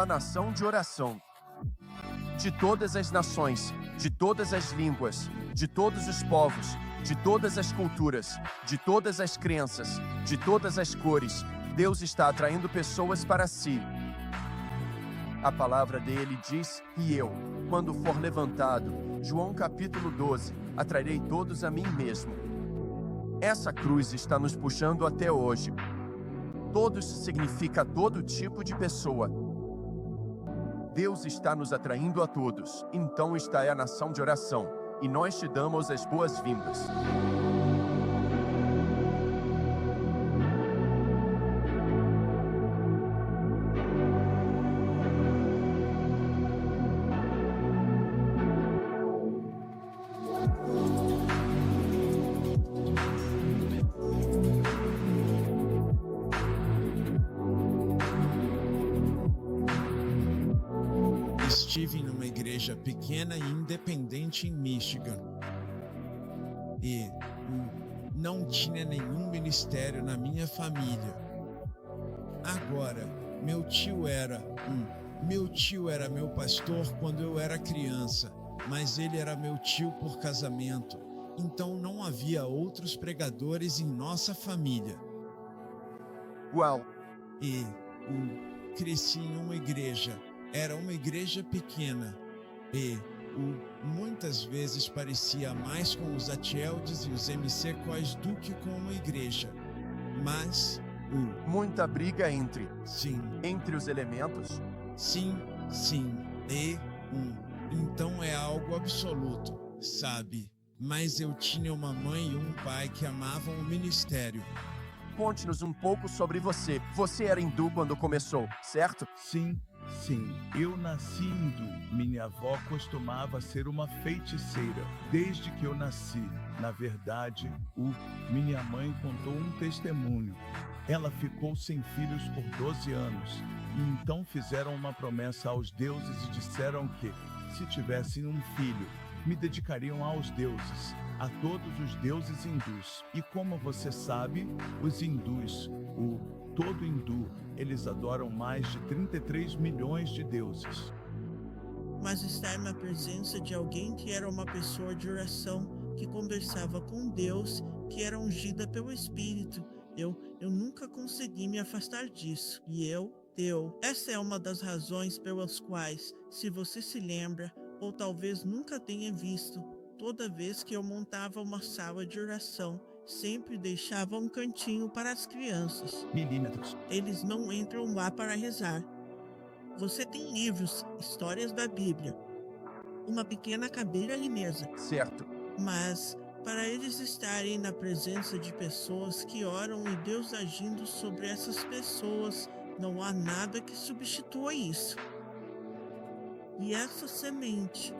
a nação de oração. De todas as nações, de todas as línguas, de todos os povos, de todas as culturas, de todas as crenças, de todas as cores, Deus está atraindo pessoas para si. A palavra dele diz: e eu, quando for levantado, João capítulo 12, atrairei todos a mim mesmo. Essa cruz está nos puxando até hoje. Todos significa todo tipo de pessoa. Deus está nos atraindo a todos, então esta é a nação de oração, e nós te damos as boas-vindas. Estive numa igreja pequena e independente em Michigan e não tinha nenhum ministério na minha família. Agora, meu tio era meu pastor quando eu era criança, mas ele era meu tio por casamento, então não havia outros pregadores em nossa família. Uau! E cresci em uma igreja. Era uma igreja pequena e muitas vezes parecia mais com os Atieldes e os MC Cois do que com uma igreja. Mas muita briga entre os elementos? Sim. E então é algo absoluto, sabe? Mas eu tinha uma mãe e um pai que amavam o ministério. Conte-nos um pouco sobre você. Você era hindu quando começou, certo? Sim, eu nasci hindu. Minha avó costumava ser uma feiticeira desde que eu nasci. Na verdade, minha mãe contou um testemunho. Ela ficou sem filhos por 12 anos. E então fizeram uma promessa aos deuses e disseram que, se tivessem um filho, me dedicariam aos deuses, a todos os deuses hindus. E como você sabe, os hindus, todo hindu, eles adoram mais de 33 milhões de deuses. Mas estar na presença de alguém que era uma pessoa de oração, que conversava com Deus, que era ungida pelo Espírito, eu nunca consegui me afastar disso. E essa é uma das razões pelas quais, se você se lembra, ou talvez nunca tenha visto, toda vez que eu montava uma sala de oração, sempre deixava um cantinho para as crianças. Milímetros. Eles não entram lá para rezar. Você tem livros, histórias da Bíblia, uma pequena cadeira e mesa. Certo. Mas, para eles estarem na presença de pessoas que oram e Deus agindo sobre essas pessoas, não há nada que substitua isso. E essa semente...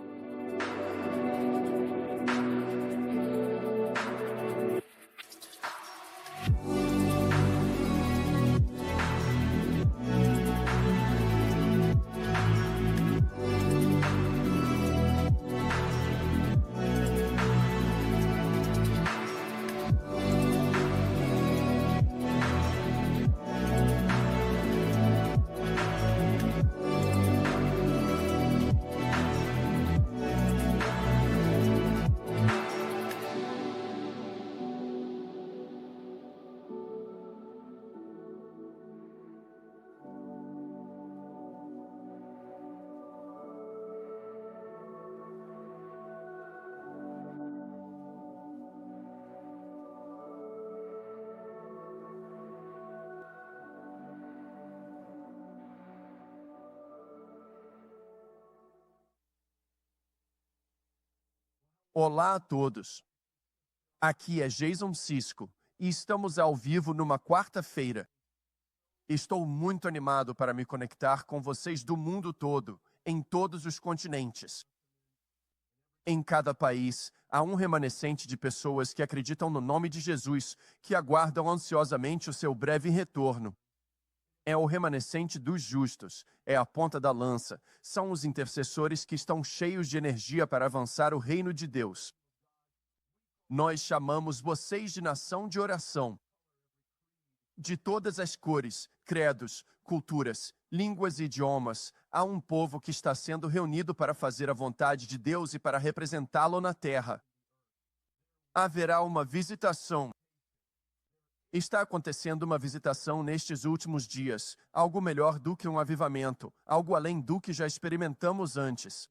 Olá a todos. Aqui é Jason Cisco e estamos ao vivo numa quarta-feira. Estou muito animado para me conectar com vocês do mundo todo, em todos os continentes. Em cada país, há um remanescente de pessoas que acreditam no nome de Jesus, que aguardam ansiosamente o seu breve retorno. É o remanescente dos justos, é a ponta da lança, são os intercessores que estão cheios de energia para avançar o reino de Deus. Nós chamamos vocês de nação de oração. De todas as cores, credos, culturas, línguas e idiomas. Há um povo que está sendo reunido para fazer a vontade de Deus e para representá-lo na terra. Haverá uma visitação. Está acontecendo uma visitação nestes últimos dias, algo melhor do que um avivamento, algo além do que já experimentamos antes.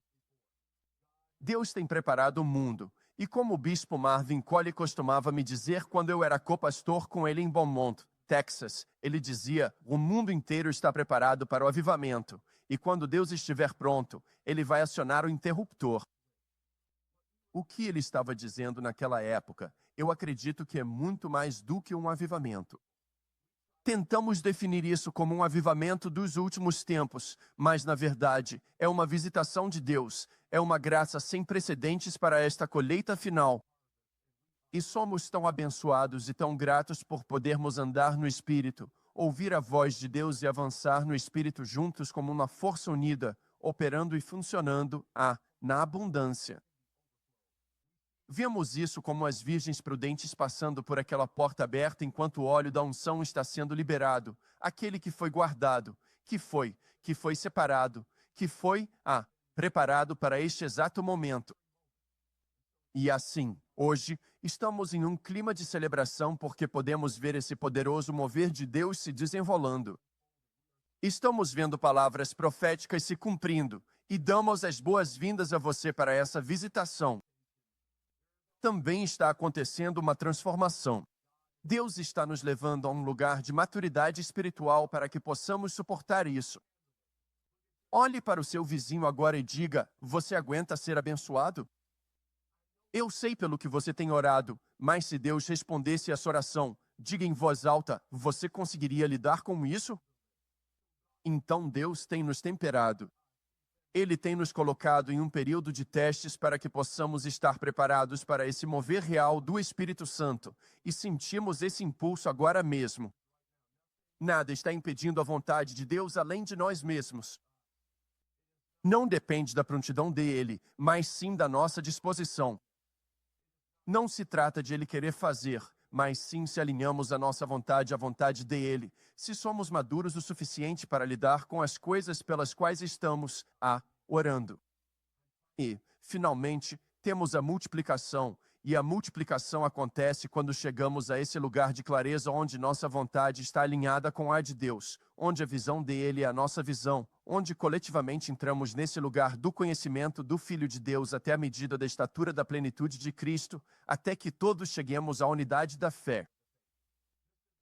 Deus tem preparado o mundo, e como o bispo Marvin Collie costumava me dizer quando eu era co-pastor com ele em Beaumont, Texas, ele dizia: o mundo inteiro está preparado para o avivamento, e quando Deus estiver pronto, ele vai acionar o interruptor. O que ele estava dizendo naquela época, eu acredito que é muito mais do que um avivamento. Tentamos definir isso como um avivamento dos últimos tempos, mas na verdade é uma visitação de Deus, é uma graça sem precedentes para esta colheita final. E somos tão abençoados e tão gratos por podermos andar no Espírito, ouvir a voz de Deus e avançar no Espírito juntos como uma força unida, operando e funcionando na abundância. Vemos isso como as virgens prudentes passando por aquela porta aberta enquanto o óleo da unção está sendo liberado, aquele que foi guardado, que foi separado, que foi preparado para este exato momento. E assim, hoje, estamos em um clima de celebração porque podemos ver esse poderoso mover de Deus se desenrolando. Estamos vendo palavras proféticas se cumprindo, e damos as boas-vindas a você para essa visitação. Também está acontecendo uma transformação. Deus está nos levando a um lugar de maturidade espiritual para que possamos suportar isso. Olhe para o seu vizinho agora e diga: você aguenta ser abençoado? Eu sei pelo que você tem orado, mas se Deus respondesse essa oração, diga em voz alta: você conseguiria lidar com isso? Então Deus tem nos temperado. Ele tem nos colocado em um período de testes para que possamos estar preparados para esse mover real do Espírito Santo, e sentimos esse impulso agora mesmo. Nada está impedindo a vontade de Deus além de nós mesmos. Não depende da prontidão dele, mas sim da nossa disposição. Não se trata de ele querer fazer, mas sim se alinhamos a nossa vontade à vontade dele, se somos maduros o suficiente para lidar com as coisas pelas quais estamos orando. E, finalmente, temos a multiplicação, e a multiplicação acontece quando chegamos a esse lugar de clareza onde nossa vontade está alinhada com a de Deus, onde a visão dele é a nossa visão, onde coletivamente entramos nesse lugar do conhecimento do Filho de Deus até a medida da estatura da plenitude de Cristo, até que todos cheguemos à unidade da fé.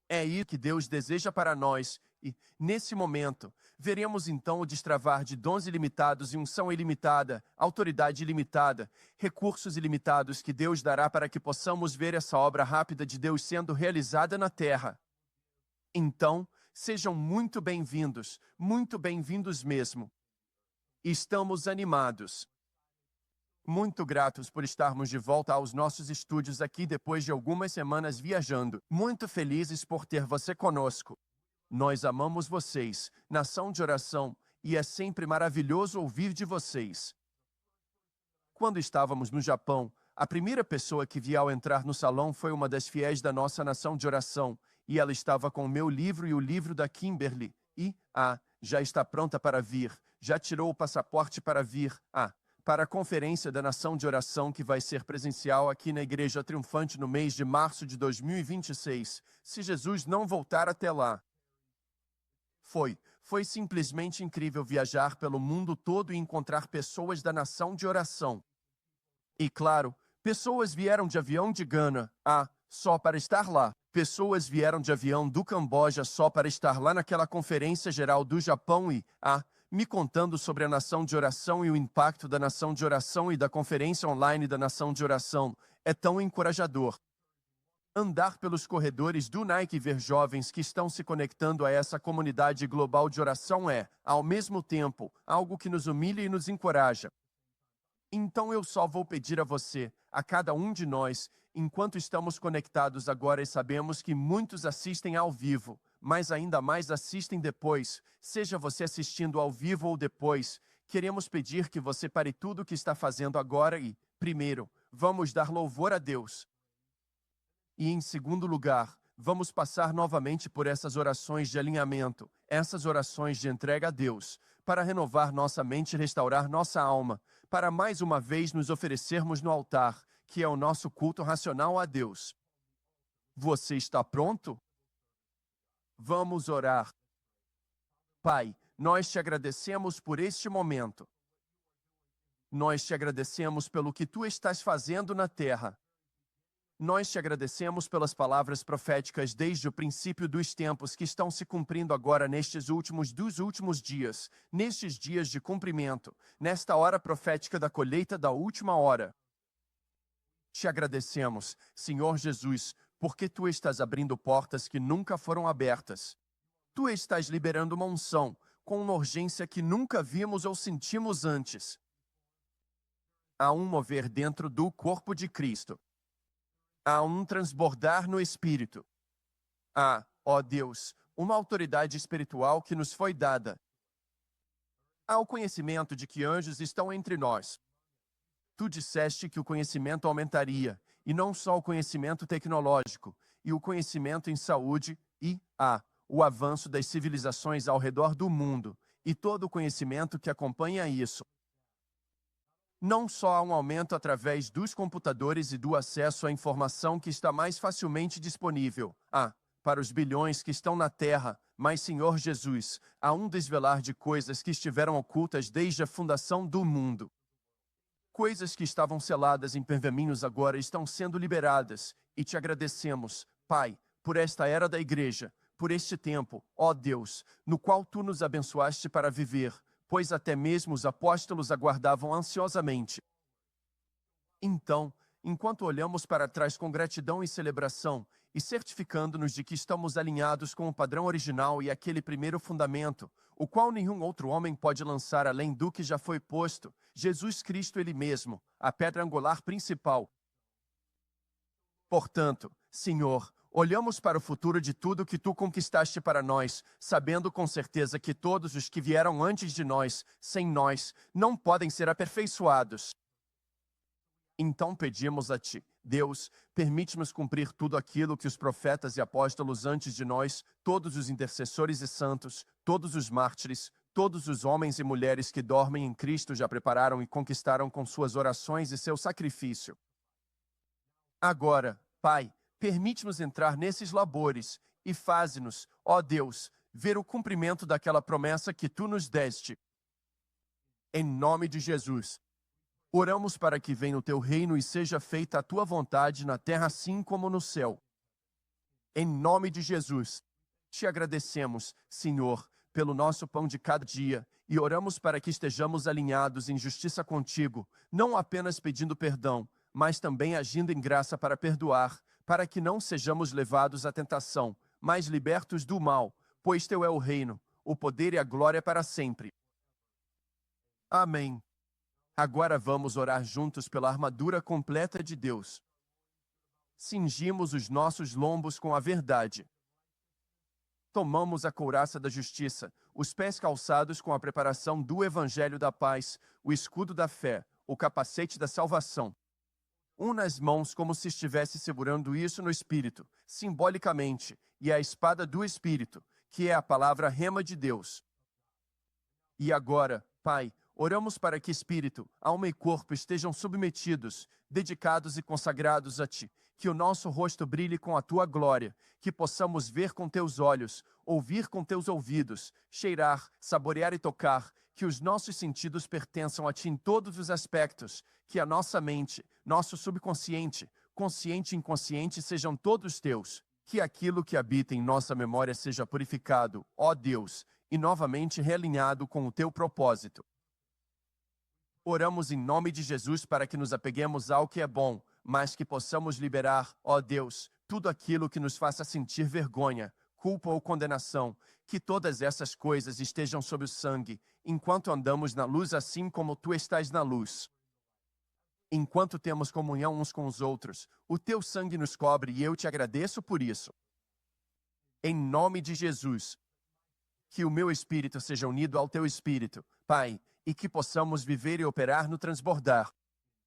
É isso que Deus deseja para nós, e, nesse momento, veremos então o destravar de dons ilimitados e unção ilimitada, autoridade ilimitada, recursos ilimitados que Deus dará para que possamos ver essa obra rápida de Deus sendo realizada na terra. Então, sejam muito bem-vindos mesmo. Estamos animados. Muito gratos por estarmos de volta aos nossos estúdios aqui depois de algumas semanas viajando. Muito felizes por ter você conosco. Nós amamos vocês, nação de oração, e é sempre maravilhoso ouvir de vocês. Quando estávamos no Japão, a primeira pessoa que vi ao entrar no salão foi uma das fiéis da nossa nação de oração, e ela estava com o meu livro e o livro da Kimberly, e, já está pronta para vir, já tirou o passaporte para vir, para a conferência da Nação de Oração que vai ser presencial aqui na Igreja Triunfante no mês de março de 2026, se Jesus não voltar até lá. Foi simplesmente incrível viajar pelo mundo todo e encontrar pessoas da Nação de Oração. E claro, pessoas vieram de avião de Gana, só para estar lá. Pessoas vieram de avião do Camboja só para estar lá naquela conferência geral do Japão e, me contando sobre a Nação de Oração e o impacto da Nação de Oração e da conferência online da Nação de Oração. É tão encorajador. Andar pelos corredores do Nike e ver jovens que estão se conectando a essa comunidade global de oração é, ao mesmo tempo, algo que nos humilha e nos encoraja. Então eu só vou pedir a você, a cada um de nós, enquanto estamos conectados agora e sabemos que muitos assistem ao vivo, mas ainda mais assistem depois, seja você assistindo ao vivo ou depois, queremos pedir que você pare tudo o que está fazendo agora e, primeiro, vamos dar louvor a Deus. E em segundo lugar, vamos passar novamente por essas orações de alinhamento, essas orações de entrega a Deus, para renovar nossa mente e restaurar nossa alma, para mais uma vez nos oferecermos no altar, que é o nosso culto racional a Deus. Você está pronto? Vamos orar. Pai, nós te agradecemos por este momento. Nós te agradecemos pelo que tu estás fazendo na terra. Nós te agradecemos pelas palavras proféticas desde o princípio dos tempos que estão se cumprindo agora nestes dos últimos dias, nestes dias de cumprimento, nesta hora profética da colheita da última hora. Te agradecemos, Senhor Jesus, porque tu estás abrindo portas que nunca foram abertas. Tu estás liberando uma unção, com uma urgência que nunca vimos ou sentimos antes. Há um mover dentro do corpo de Cristo. Há um transbordar no Espírito. Há, ó Deus, uma autoridade espiritual que nos foi dada. Há o conhecimento de que anjos estão entre nós. Tu disseste que o conhecimento aumentaria, e não só o conhecimento tecnológico, e o conhecimento em saúde, e há o avanço das civilizações ao redor do mundo, e todo o conhecimento que acompanha isso. Não só há um aumento através dos computadores e do acesso à informação que está mais facilmente disponível, para os bilhões que estão na Terra, mas, Senhor Jesus, há um desvelar de coisas que estiveram ocultas desde a fundação do mundo. Coisas que estavam seladas em pergaminhos agora estão sendo liberadas, e te agradecemos, Pai, por esta era da Igreja, por este tempo, ó Deus, no qual tu nos abençoaste para viver, pois até mesmo os apóstolos aguardavam ansiosamente. Então, enquanto olhamos para trás com gratidão e celebração, e certificando-nos de que estamos alinhados com o padrão original e aquele primeiro fundamento, o qual nenhum outro homem pode lançar além do que já foi posto, Jesus Cristo Ele mesmo, a pedra angular principal. Portanto, Senhor, olhamos para o futuro de tudo que tu conquistaste para nós, sabendo com certeza que todos os que vieram antes de nós, sem nós, não podem ser aperfeiçoados. Então pedimos a ti, Deus, permite-nos cumprir tudo aquilo que os profetas e apóstolos antes de nós, todos os intercessores e santos, todos os mártires, todos os homens e mulheres que dormem em Cristo já prepararam e conquistaram com suas orações e seu sacrifício. Agora, Pai, permite-nos entrar nesses labores e faze-nos, ó Deus, ver o cumprimento daquela promessa que tu nos deste. Em nome de Jesus, oramos para que venha o teu reino e seja feita a tua vontade na terra assim como no céu. Em nome de Jesus, te agradecemos, Senhor, pelo nosso pão de cada dia e oramos para que estejamos alinhados em justiça contigo, não apenas pedindo perdão, mas também agindo em graça para perdoar, para que não sejamos levados à tentação, mas libertos do mal, pois teu é o reino, o poder e a glória para sempre. Amém. Agora vamos orar juntos pela armadura completa de Deus. Cingimos os nossos lombos com a verdade. Tomamos a couraça da justiça, os pés calçados com a preparação do evangelho da paz, o escudo da fé, o capacete da salvação. Nas mãos como se estivesse segurando isso no Espírito, simbolicamente, e a espada do Espírito, que é a palavra rema de Deus. E agora, Pai, oramos para que Espírito, alma e corpo estejam submetidos, dedicados e consagrados a Ti, que o nosso rosto brilhe com a Tua glória, que possamos ver com Teus olhos, ouvir com Teus ouvidos, cheirar, saborear e tocar, que os nossos sentidos pertençam a Ti em todos os aspectos, que a nossa mente, nosso subconsciente, consciente e inconsciente sejam todos Teus, que aquilo que habita em nossa memória seja purificado, ó Deus, e novamente realinhado com o Teu propósito. Oramos em nome de Jesus para que nos apeguemos ao que é bom, mas que possamos liberar, ó Deus, tudo aquilo que nos faça sentir vergonha, culpa ou condenação, que todas essas coisas estejam sob o sangue, enquanto andamos na luz assim como Tu estás na luz. Enquanto temos comunhão uns com os outros, o Teu sangue nos cobre e eu Te agradeço por isso. Em nome de Jesus, que o meu espírito seja unido ao Teu espírito, Pai, e que possamos viver e operar no transbordar.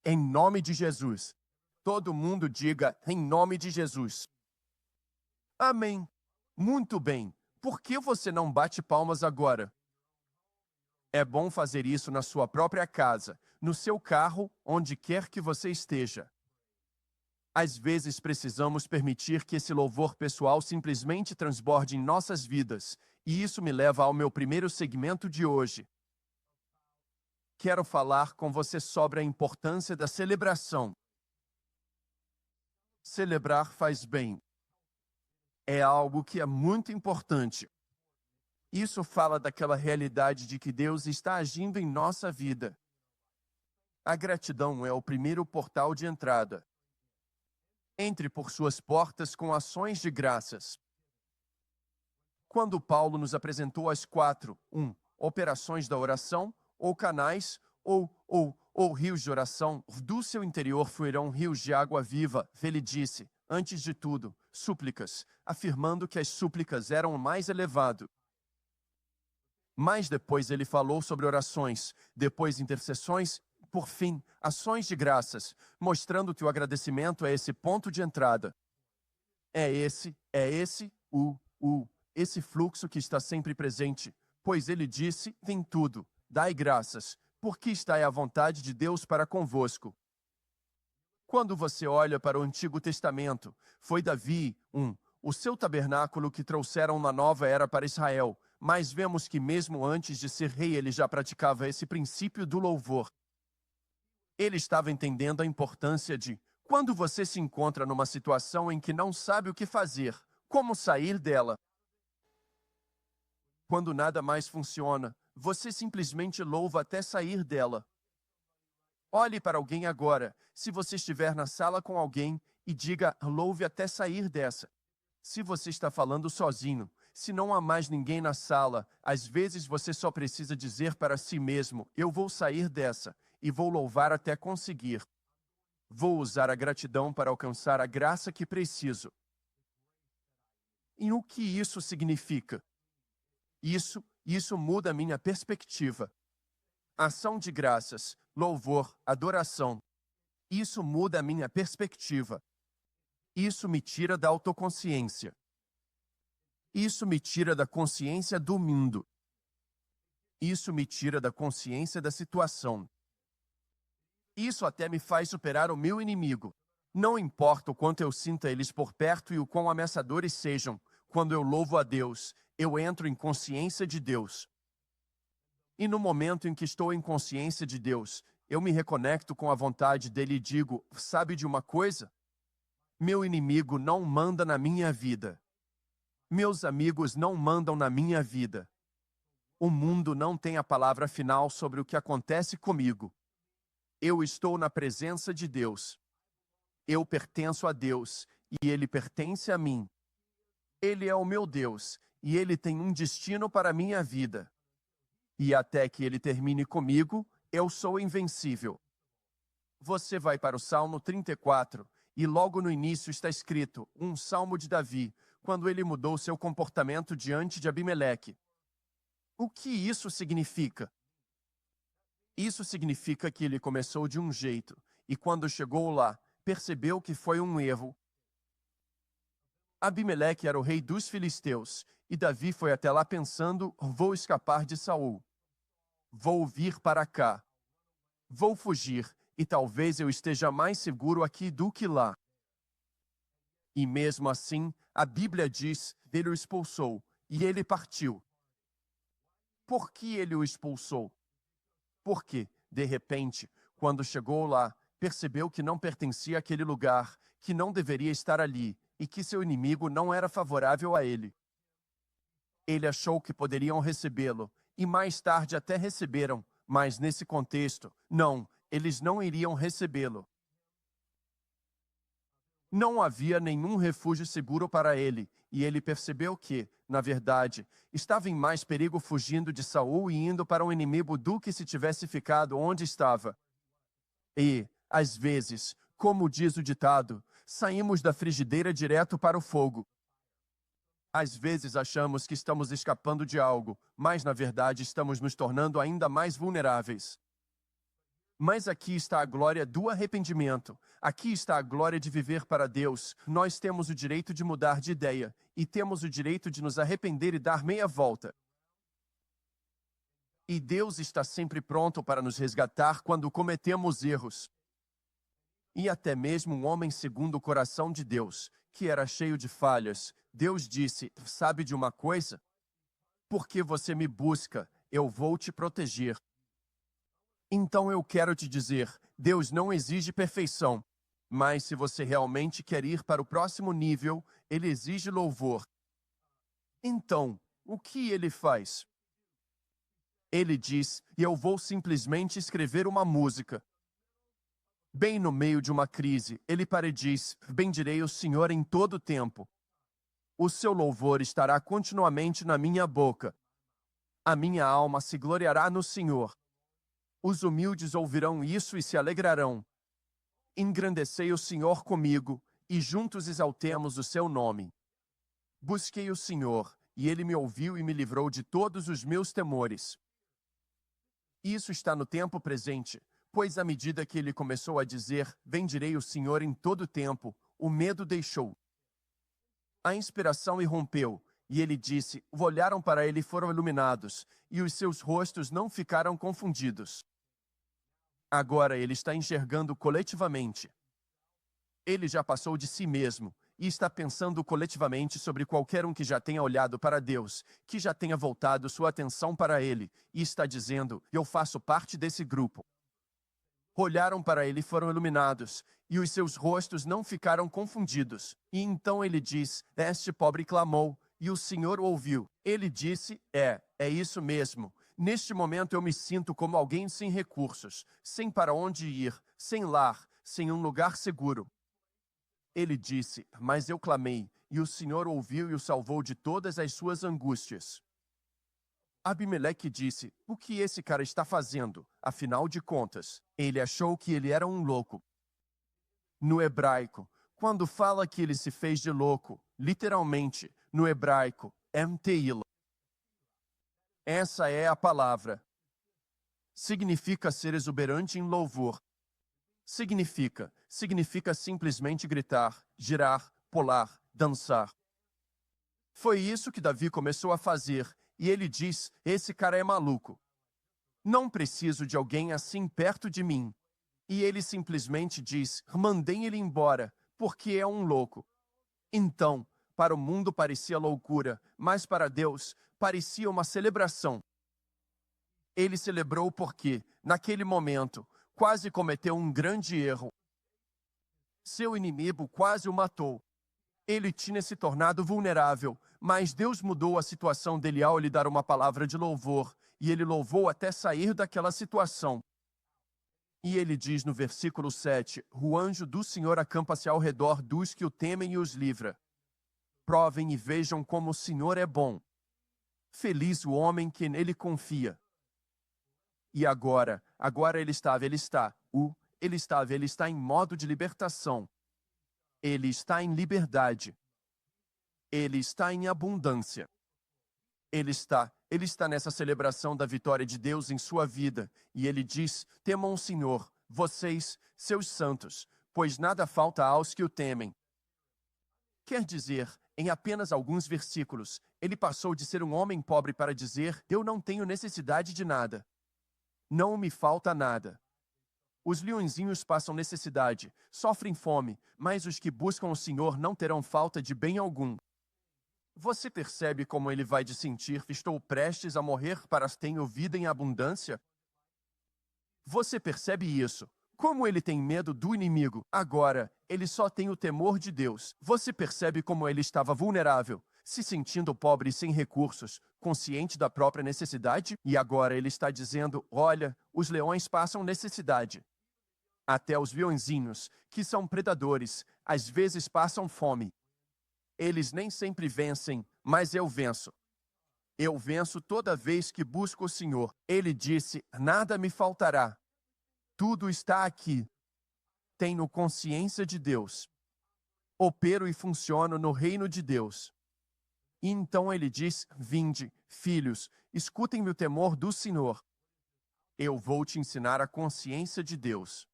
Em nome de Jesus. Todo mundo diga, em nome de Jesus. Amém. Muito bem. Por que você não bate palmas agora? É bom fazer isso na sua própria casa, no seu carro, onde quer que você esteja. Às vezes precisamos permitir que esse louvor pessoal simplesmente transborde em nossas vidas, e isso me leva ao meu primeiro segmento de hoje. Quero falar com você sobre a importância da celebração. Celebrar faz bem. É algo que é muito importante. Isso fala daquela realidade de que Deus está agindo em nossa vida. A gratidão é o primeiro portal de entrada. Entre por suas portas com ações de graças. Quando Paulo nos apresentou as 4, operações da oração, ou canais, ou rios de oração, do seu interior fluirão rios de água viva, ele disse, antes de tudo, súplicas, afirmando que as súplicas eram o mais elevado. Mas depois ele falou sobre orações, depois intercessões, por fim, ações de graças, mostrando que o agradecimento é esse ponto de entrada. Esse fluxo que está sempre presente, pois ele disse, em tudo, dai graças, porque está à vontade de Deus para convosco. Quando você olha para o Antigo Testamento, foi Davi, o seu tabernáculo que trouxeram na nova era para Israel, mas vemos que mesmo antes de ser rei ele já praticava esse princípio do louvor. Ele estava entendendo a importância de, quando você se encontra numa situação em que não sabe o que fazer, como sair dela. Quando nada mais funciona, você simplesmente louva até sair dela. Olhe para alguém agora, se você estiver na sala com alguém, e diga, louve até sair dessa. Se você está falando sozinho, se não há mais ninguém na sala, às vezes você só precisa dizer para si mesmo, eu vou sair dessa, e vou louvar até conseguir. Vou usar a gratidão para alcançar a graça que preciso. E o que isso significa? Isso muda a minha perspectiva. Ação de graças, louvor, adoração. Isso muda a minha perspectiva. Isso me tira da autoconsciência. Isso me tira da consciência do mundo. Isso me tira da consciência da situação. Isso até me faz superar o meu inimigo. Não importa o quanto eu sinta eles por perto e o quão ameaçadores sejam, quando eu louvo a Deus, eu entro em consciência de Deus. E no momento em que estou em consciência de Deus, eu me reconecto com a vontade dele e digo, sabe de uma coisa? Meu inimigo não manda na minha vida. Meus amigos não mandam na minha vida. O mundo não tem a palavra final sobre o que acontece comigo. Eu estou na presença de Deus. Eu pertenço a Deus, e Ele pertence a mim. Ele é o meu Deus, e Ele tem um destino para a minha vida. E até que Ele termine comigo, eu sou invencível. Você vai para o Salmo 34, e logo no início está escrito, um Salmo de Davi, quando ele mudou seu comportamento diante de Abimeleque. O que isso significa? Isso significa que ele começou de um jeito, e quando chegou lá, percebeu que foi um erro. Abimeleque era o rei dos filisteus, e Davi foi até lá pensando, vou escapar de Saul. Vou vir para cá. Vou fugir, e talvez eu esteja mais seguro aqui do que lá. E mesmo assim, a Bíblia diz, ele o expulsou, e ele partiu. Por que ele o expulsou? Porque, de repente, quando chegou lá, percebeu que não pertencia àquele lugar, que não deveria estar ali, e que seu inimigo não era favorável a ele. Ele achou que poderiam recebê-lo, e mais tarde até receberam, mas nesse contexto, não, eles não iriam recebê-lo. Não havia nenhum refúgio seguro para ele, e ele percebeu que, na verdade, estava em mais perigo fugindo de Saul e indo para um inimigo do que se tivesse ficado onde estava. E, às vezes, como diz o ditado, saímos da frigideira direto para o fogo. Às vezes achamos que estamos escapando de algo, mas na verdade estamos nos tornando ainda mais vulneráveis. Mas aqui está a glória do arrependimento. Aqui está a glória de viver para Deus. Nós temos o direito de mudar de ideia. E temos o direito de nos arrepender e dar meia volta. E Deus está sempre pronto para nos resgatar quando cometemos erros. E até mesmo um homem segundo o coração de Deus, que era cheio de falhas, Deus disse: sabe de uma coisa? Porque você me busca, eu vou te proteger. Então eu quero te dizer, Deus não exige perfeição, mas se você realmente quer ir para o próximo nível, Ele exige louvor. Então, o que Ele faz? Ele diz: eu vou simplesmente escrever uma música. Bem no meio de uma crise, Ele para e diz: bendirei o Senhor em todo o tempo. O seu louvor estará continuamente na minha boca. A minha alma se gloriará no Senhor. Os humildes ouvirão isso e se alegrarão. Engrandecei o Senhor comigo, e juntos exaltemos o seu nome. Busquei o Senhor, e Ele me ouviu e me livrou de todos os meus temores. Isso está no tempo presente, pois à medida que ele começou a dizer: bendirei o Senhor em todo o tempo, o medo deixou. A inspiração irrompeu, e ele disse: olharam para ele e foram iluminados, e os seus rostos não ficaram confundidos. Agora ele está enxergando coletivamente. Ele já passou de si mesmo, e está pensando coletivamente sobre qualquer um que já tenha olhado para Deus, que já tenha voltado sua atenção para Ele, e está dizendo: eu faço parte desse grupo. Olharam para ele e foram iluminados, e os seus rostos não ficaram confundidos. E então ele diz: este pobre clamou, e o Senhor o ouviu. Ele disse: é isso mesmo. Neste momento eu me sinto como alguém sem recursos, sem para onde ir, sem lar, sem um lugar seguro. Ele disse: mas eu clamei, e o Senhor ouviu e o salvou de todas as suas angústias. Abimeleque disse: o que esse cara está fazendo? Afinal de contas, ele achou que ele era um louco. No hebraico, quando fala que ele se fez de louco, literalmente, no hebraico, emteila. Essa é a palavra. Significa ser exuberante em louvor. Significa simplesmente gritar, girar, pular, dançar. Foi isso que Davi começou a fazer, e ele diz: esse cara é maluco. Não preciso de alguém assim perto de mim. E ele simplesmente diz: mandem ele embora, porque é um louco. Então, para o mundo parecia loucura, mas para Deus parecia uma celebração. Ele celebrou porque, naquele momento, quase cometeu um grande erro. Seu inimigo quase o matou. Ele tinha se tornado vulnerável, mas Deus mudou a situação dele ao lhe dar uma palavra de louvor, e ele louvou até sair daquela situação. E ele diz no versículo 7, o anjo do Senhor acampa-se ao redor dos que o temem e os livra. Provem e vejam como o Senhor é bom. Feliz o homem que nele confia. E agora ele está em modo de libertação. Ele está em liberdade. Ele está em abundância. Ele está nessa celebração da vitória de Deus em sua vida. E ele diz: temam o Senhor, vocês, seus santos, pois nada falta aos que o temem. Quer dizer, em apenas alguns versículos, ele passou de ser um homem pobre para dizer: eu não tenho necessidade de nada. Não me falta nada. Os leõezinhos passam necessidade, sofrem fome, mas os que buscam o Senhor não terão falta de bem algum. Você percebe como ele vai de sentir: estou prestes a morrer para tenho vida em abundância? Você percebe isso? Como ele tem medo do inimigo, agora ele só tem o temor de Deus. Você percebe como ele estava vulnerável, se sentindo pobre e sem recursos, consciente da própria necessidade? E agora ele está dizendo: olha, os leões passam necessidade. Até os leõezinhos, que são predadores, às vezes passam fome. Eles nem sempre vencem, mas eu venço. Eu venço toda vez que busco o Senhor. Ele disse: nada me faltará. Tudo está aqui. Tenho consciência de Deus. Opero e funciono no reino de Deus. E então ele diz: vinde, filhos, escutem-me o temor do Senhor. Eu vou te ensinar a consciência de Deus.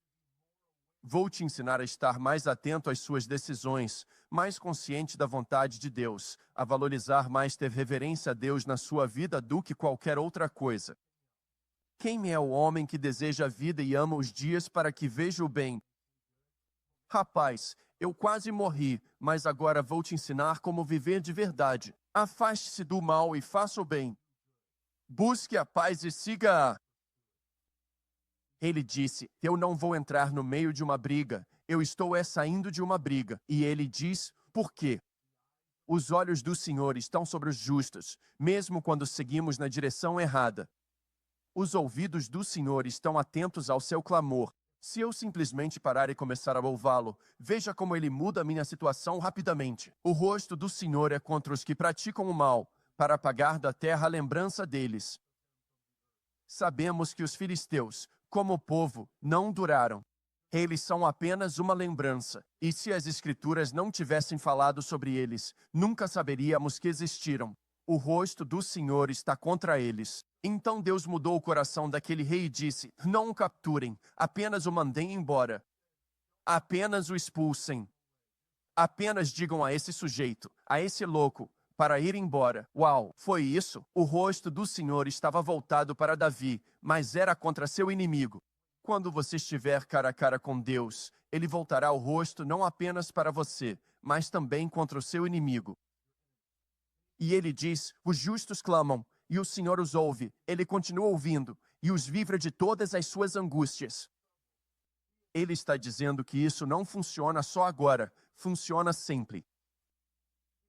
Vou te ensinar a estar mais atento às suas decisões, mais consciente da vontade de Deus, a valorizar mais ter reverência a Deus na sua vida do que qualquer outra coisa. Quem é o homem que deseja a vida e ama os dias para que veja o bem? Rapaz, eu quase morri, mas agora vou te ensinar como viver de verdade. Afaste-se do mal e faça o bem. Busque a paz e siga-a. Ele disse, eu não vou entrar no meio de uma briga, eu estou saindo de uma briga. E ele diz, por quê? Os olhos do Senhor estão sobre os justos, mesmo quando seguimos na direção errada. Os ouvidos do Senhor estão atentos ao seu clamor. Se eu simplesmente parar e começar a louvá-lo, veja como ele muda a minha situação rapidamente. O rosto do Senhor é contra os que praticam o mal, para apagar da terra a lembrança deles. Sabemos que os filisteus, como povo, não duraram. Eles são apenas uma lembrança, e se as Escrituras não tivessem falado sobre eles, nunca saberíamos que existiram. O rosto do Senhor está contra eles. Então Deus mudou o coração daquele rei e disse, não o capturem, apenas o mandem embora. Apenas o expulsem. Apenas digam a esse sujeito, a esse louco, para ir embora. Uau, foi isso? O rosto do Senhor estava voltado para Davi, mas era contra seu inimigo. Quando você estiver cara a cara com Deus, ele voltará o rosto não apenas para você, mas também contra o seu inimigo. E ele diz, os justos clamam, e o Senhor os ouve, ele continua ouvindo, e os livra de todas as suas angústias. Ele está dizendo que isso não funciona só agora, funciona sempre.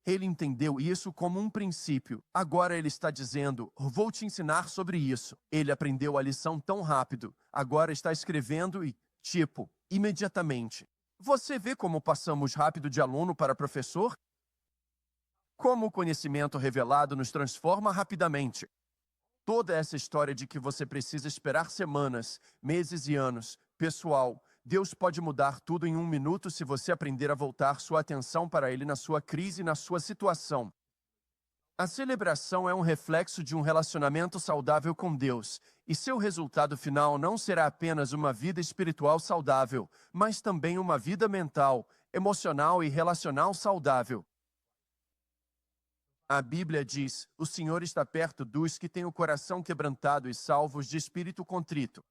Ele entendeu isso como um princípio. Agora ele está dizendo, vou te ensinar sobre isso. Ele aprendeu a lição tão rápido. Agora está escrevendo e, imediatamente. Você vê como passamos rápido de aluno para professor? Como o conhecimento revelado nos transforma rapidamente. Toda essa história de que você precisa esperar semanas, meses e anos, pessoal, Deus pode mudar tudo em 1 minuto se você aprender a voltar sua atenção para Ele na sua crise e na sua situação. A celebração é um reflexo de um relacionamento saudável com Deus, e seu resultado final não será apenas uma vida espiritual saudável, mas também uma vida mental, emocional e relacional saudável. A Bíblia diz, o Senhor está perto dos que têm o coração quebrantado e salvos de espírito contrito.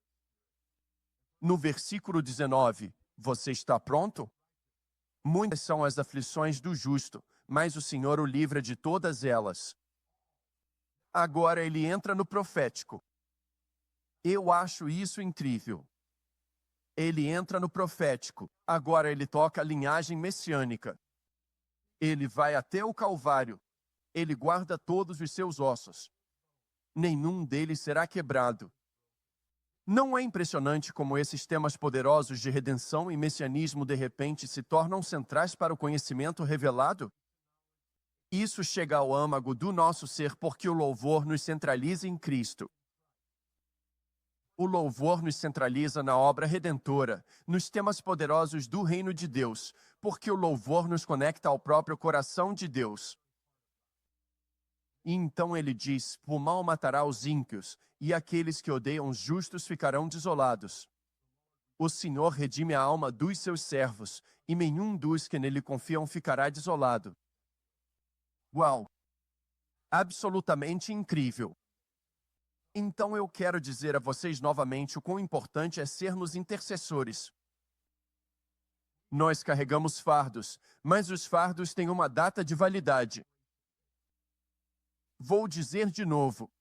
No versículo 19, você está pronto? Muitas são as aflições do justo, mas o Senhor o livra de todas elas. Agora ele entra no profético. Eu acho isso incrível. Ele entra no profético, agora ele toca a linhagem messiânica. Ele vai até o Calvário. Ele guarda todos os seus ossos. Nenhum deles será quebrado. Não é impressionante como esses temas poderosos de redenção e messianismo de repente se tornam centrais para o conhecimento revelado? Isso chega ao âmago do nosso ser porque o louvor nos centraliza em Cristo. O louvor nos centraliza na obra redentora, nos temas poderosos do reino de Deus, porque o louvor nos conecta ao próprio coração de Deus. E então ele diz, o mal matará os ímpios, e aqueles que odeiam os justos ficarão desolados. O Senhor redime a alma dos seus servos, e nenhum dos que nele confiam ficará desolado. Uau! Absolutamente incrível! Então eu quero dizer a vocês novamente o quão importante é sermos intercessores. Nós carregamos fardos, mas os fardos têm uma data de validade. Vou dizer de novo.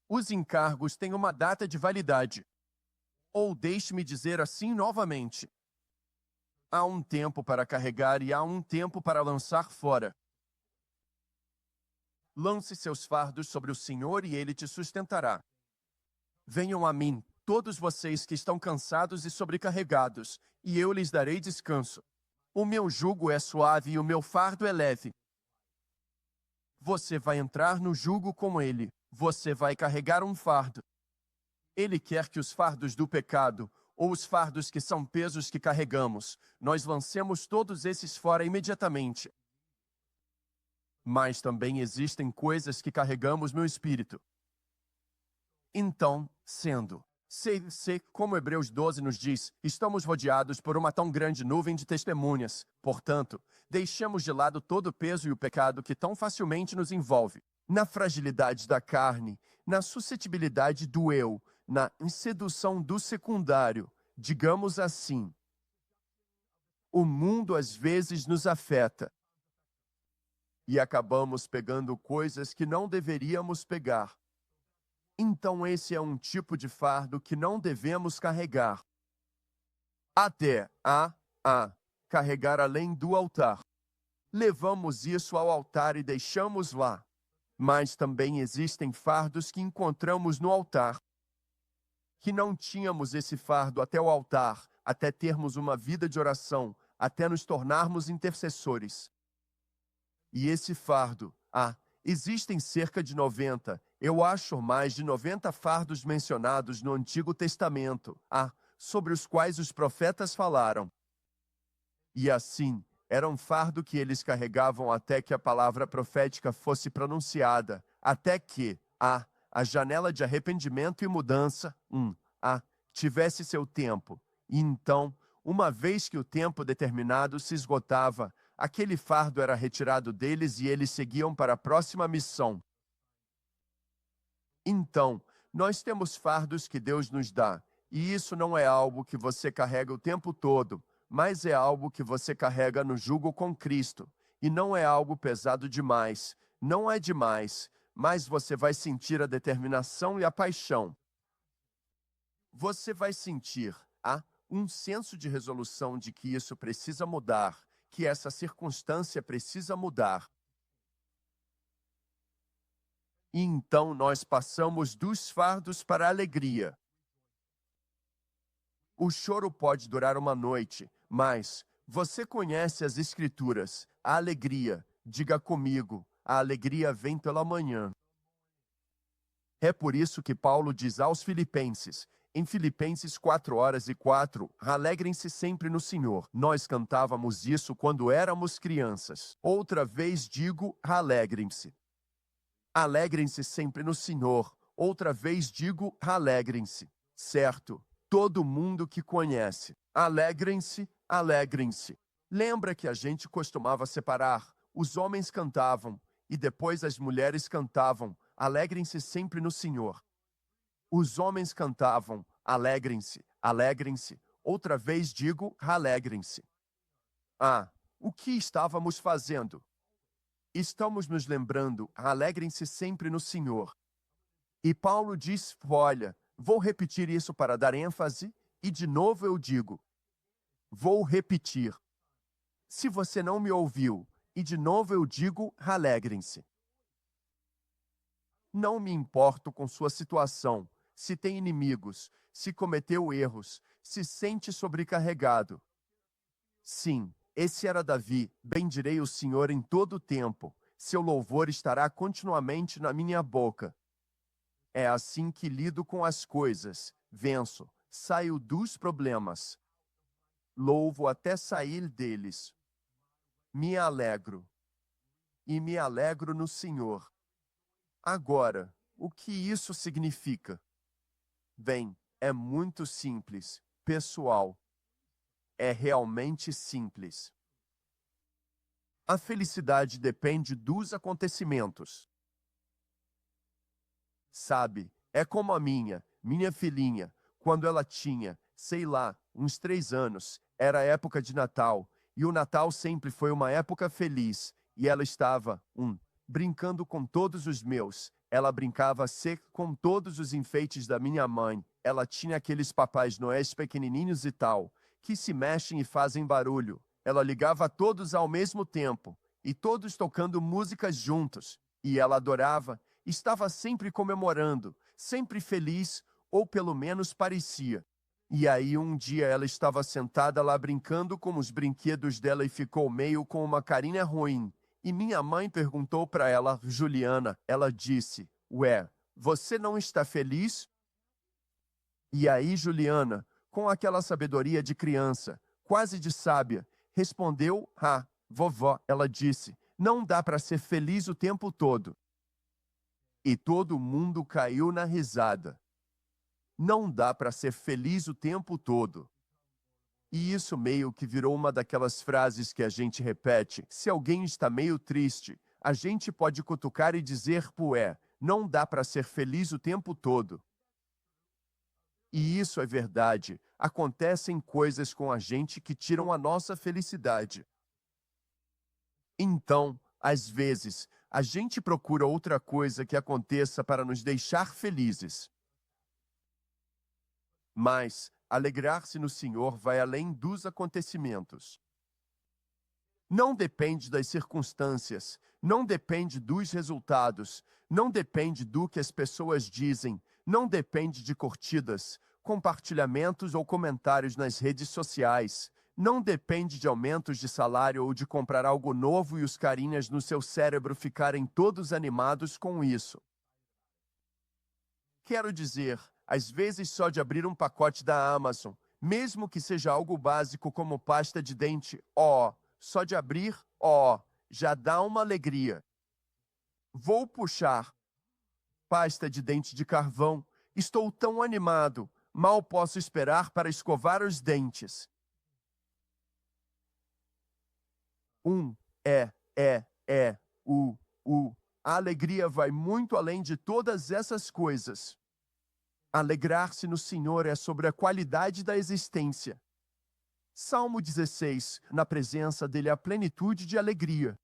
Os encargos têm uma data de validade. Ou deixe-me dizer assim novamente. Há um tempo para carregar e há um tempo para lançar fora. Lance seus fardos sobre o Senhor e Ele te sustentará. Venham a mim, todos vocês que estão cansados e sobrecarregados, e eu lhes darei descanso. O meu jugo é suave e o meu fardo é leve. Você vai entrar no jugo com Ele. Você vai carregar um fardo. Ele quer que os fardos do pecado, ou os fardos que são pesos que carregamos, nós lancemos todos esses fora imediatamente. Mas também existem coisas que carregamos no espírito. Então, como Hebreus 12 nos diz, estamos rodeados por uma tão grande nuvem de testemunhas. Portanto, deixemos de lado todo o peso e o pecado que tão facilmente nos envolve. Na fragilidade da carne, na suscetibilidade do eu, na sedução do secundário, digamos assim. O mundo às vezes nos afeta. E acabamos pegando coisas que não deveríamos pegar. Então esse é um tipo de fardo que não devemos carregar. Até carregar além do altar. Levamos isso ao altar e deixamos lá. Mas também existem fardos que encontramos no altar. Que não tínhamos esse fardo até o altar, até termos uma vida de oração, até nos tornarmos intercessores. E esse fardo, existem cerca de 90, eu acho mais de 90 fardos mencionados no Antigo Testamento, sobre os quais os profetas falaram. E assim, era um fardo que eles carregavam até que a palavra profética fosse pronunciada, até que a janela de arrependimento e mudança, tivesse seu tempo. E então, uma vez que o tempo determinado se esgotava, aquele fardo era retirado deles e eles seguiam para a próxima missão. Então, nós temos fardos que Deus nos dá, e isso não é algo que você carrega o tempo todo, mas é algo que você carrega no jugo com Cristo, e não é algo pesado demais, não é demais, mas você vai sentir a determinação e a paixão. Você vai sentir, um senso de resolução de que isso precisa mudar, que essa circunstância precisa mudar. E então nós passamos dos fardos para a alegria. O choro pode durar uma noite, mas você conhece as Escrituras. A alegria, diga comigo, a alegria vem pela manhã. É por isso que Paulo diz aos Filipenses, em Filipenses 4:4, alegrem-se sempre no Senhor. Nós cantávamos isso quando éramos crianças. Outra vez digo, alegrem-se. Alegrem-se sempre no Senhor. Outra vez digo, alegrem-se. Certo? Todo mundo que conhece. Alegrem-se, alegrem-se. Lembra que a gente costumava separar? Os homens cantavam, e depois as mulheres cantavam, alegrem-se sempre no Senhor. Os homens cantavam, alegrem-se, alegrem-se. Outra vez digo, alegrem-se. O que estávamos fazendo? Estamos nos lembrando, alegrem-se sempre no Senhor. E Paulo diz, olha, vou repetir isso para dar ênfase, e de novo eu digo, vou repetir. Se você não me ouviu, e de novo eu digo, alegrem-se. Não me importo com sua situação, se tem inimigos, se cometeu erros, se sente sobrecarregado. Sim, esse era Davi, bendirei o Senhor em todo o tempo, seu louvor estará continuamente na minha boca. É assim que lido com as coisas, venço, saio dos problemas. Louvo até sair deles. Me alegro. E me alegro no Senhor. Agora, o que isso significa? Bem, é muito simples, pessoal. É realmente simples. A felicidade depende dos acontecimentos. Sabe, é como a minha filhinha, quando ela tinha, sei lá, uns 3 anos, era época de Natal, e o Natal sempre foi uma época feliz, e ela estava, brincando com todos os meus, ela brincava com todos os enfeites da minha mãe, ela tinha aqueles papais noéis pequenininhos e tal, que se mexem e fazem barulho, ela ligava a todos ao mesmo tempo, e todos tocando músicas juntos, e ela adorava, estava sempre comemorando, sempre feliz, ou pelo menos parecia. E aí um dia ela estava sentada lá brincando com os brinquedos dela e ficou meio com uma carinha ruim. E minha mãe perguntou para ela, Juliana, ela disse, ué, você não está feliz? E aí Juliana, com aquela sabedoria de criança, quase de sábia, respondeu, vovó, ela disse, não dá para ser feliz o tempo todo. E todo mundo caiu na risada. Não dá para ser feliz o tempo todo. E isso meio que virou uma daquelas frases que a gente repete. Se alguém está meio triste, a gente pode cutucar e dizer, pué, não dá para ser feliz o tempo todo. E isso é verdade. Acontecem coisas com a gente que tiram a nossa felicidade. Então, às vezes, a gente procura outra coisa que aconteça para nos deixar felizes. Mas, alegrar-se no Senhor vai além dos acontecimentos. Não depende das circunstâncias, não depende dos resultados, não depende do que as pessoas dizem, não depende de curtidas, compartilhamentos ou comentários nas redes sociais, não depende de aumentos de salário ou de comprar algo novo e os carinhas no seu cérebro ficarem todos animados com isso. Quero dizer, às vezes só de abrir um pacote da Amazon, mesmo que seja algo básico como pasta de dente, só de abrir, já dá uma alegria. Vou puxar pasta de dente de carvão. Estou tão animado, mal posso esperar para escovar os dentes. A alegria vai muito além de todas essas coisas. Alegrar-se no Senhor é sobre a qualidade da existência. Salmo 16, na presença dele há plenitude de alegria.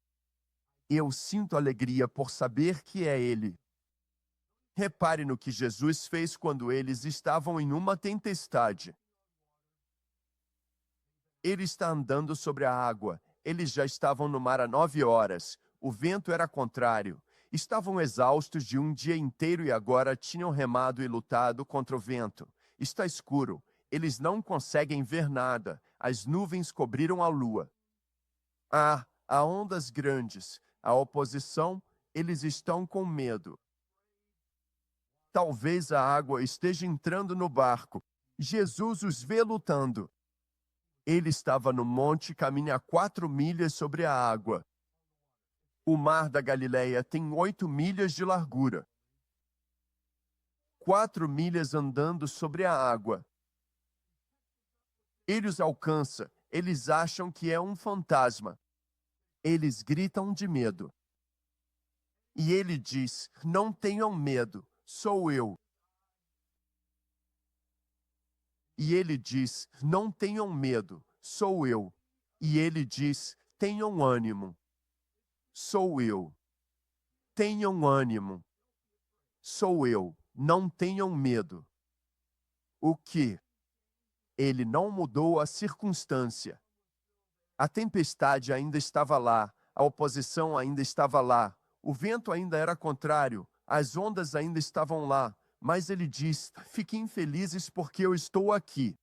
Eu sinto alegria por saber que é ele. Repare no que Jesus fez quando eles estavam em uma tempestade. Ele está andando sobre a água. Eles já estavam no mar há 9 horas. O vento era contrário. Estavam exaustos de um dia inteiro e agora tinham remado e lutado contra o vento. Está escuro. Eles não conseguem ver nada. As nuvens cobriram a lua. Há ondas grandes. A oposição, eles estão com medo. Talvez a água esteja entrando no barco. Jesus os vê lutando. Ele estava no monte e caminha 4 milhas sobre a água. O mar da Galileia tem 8 milhas de largura. 4 milhas andando sobre a água. Ele os alcança. Eles acham que é um fantasma. Eles gritam de medo. E ele diz, não tenham medo, sou eu. E ele diz, não tenham medo, sou eu. E ele diz, tenham ânimo. Sou eu. Tenham ânimo. Sou eu. Não tenham medo. O que? Ele não mudou a circunstância. A tempestade ainda estava lá, a oposição ainda estava lá, o vento ainda era contrário, as ondas ainda estavam lá, mas ele diz, fiquem felizes porque eu estou aqui.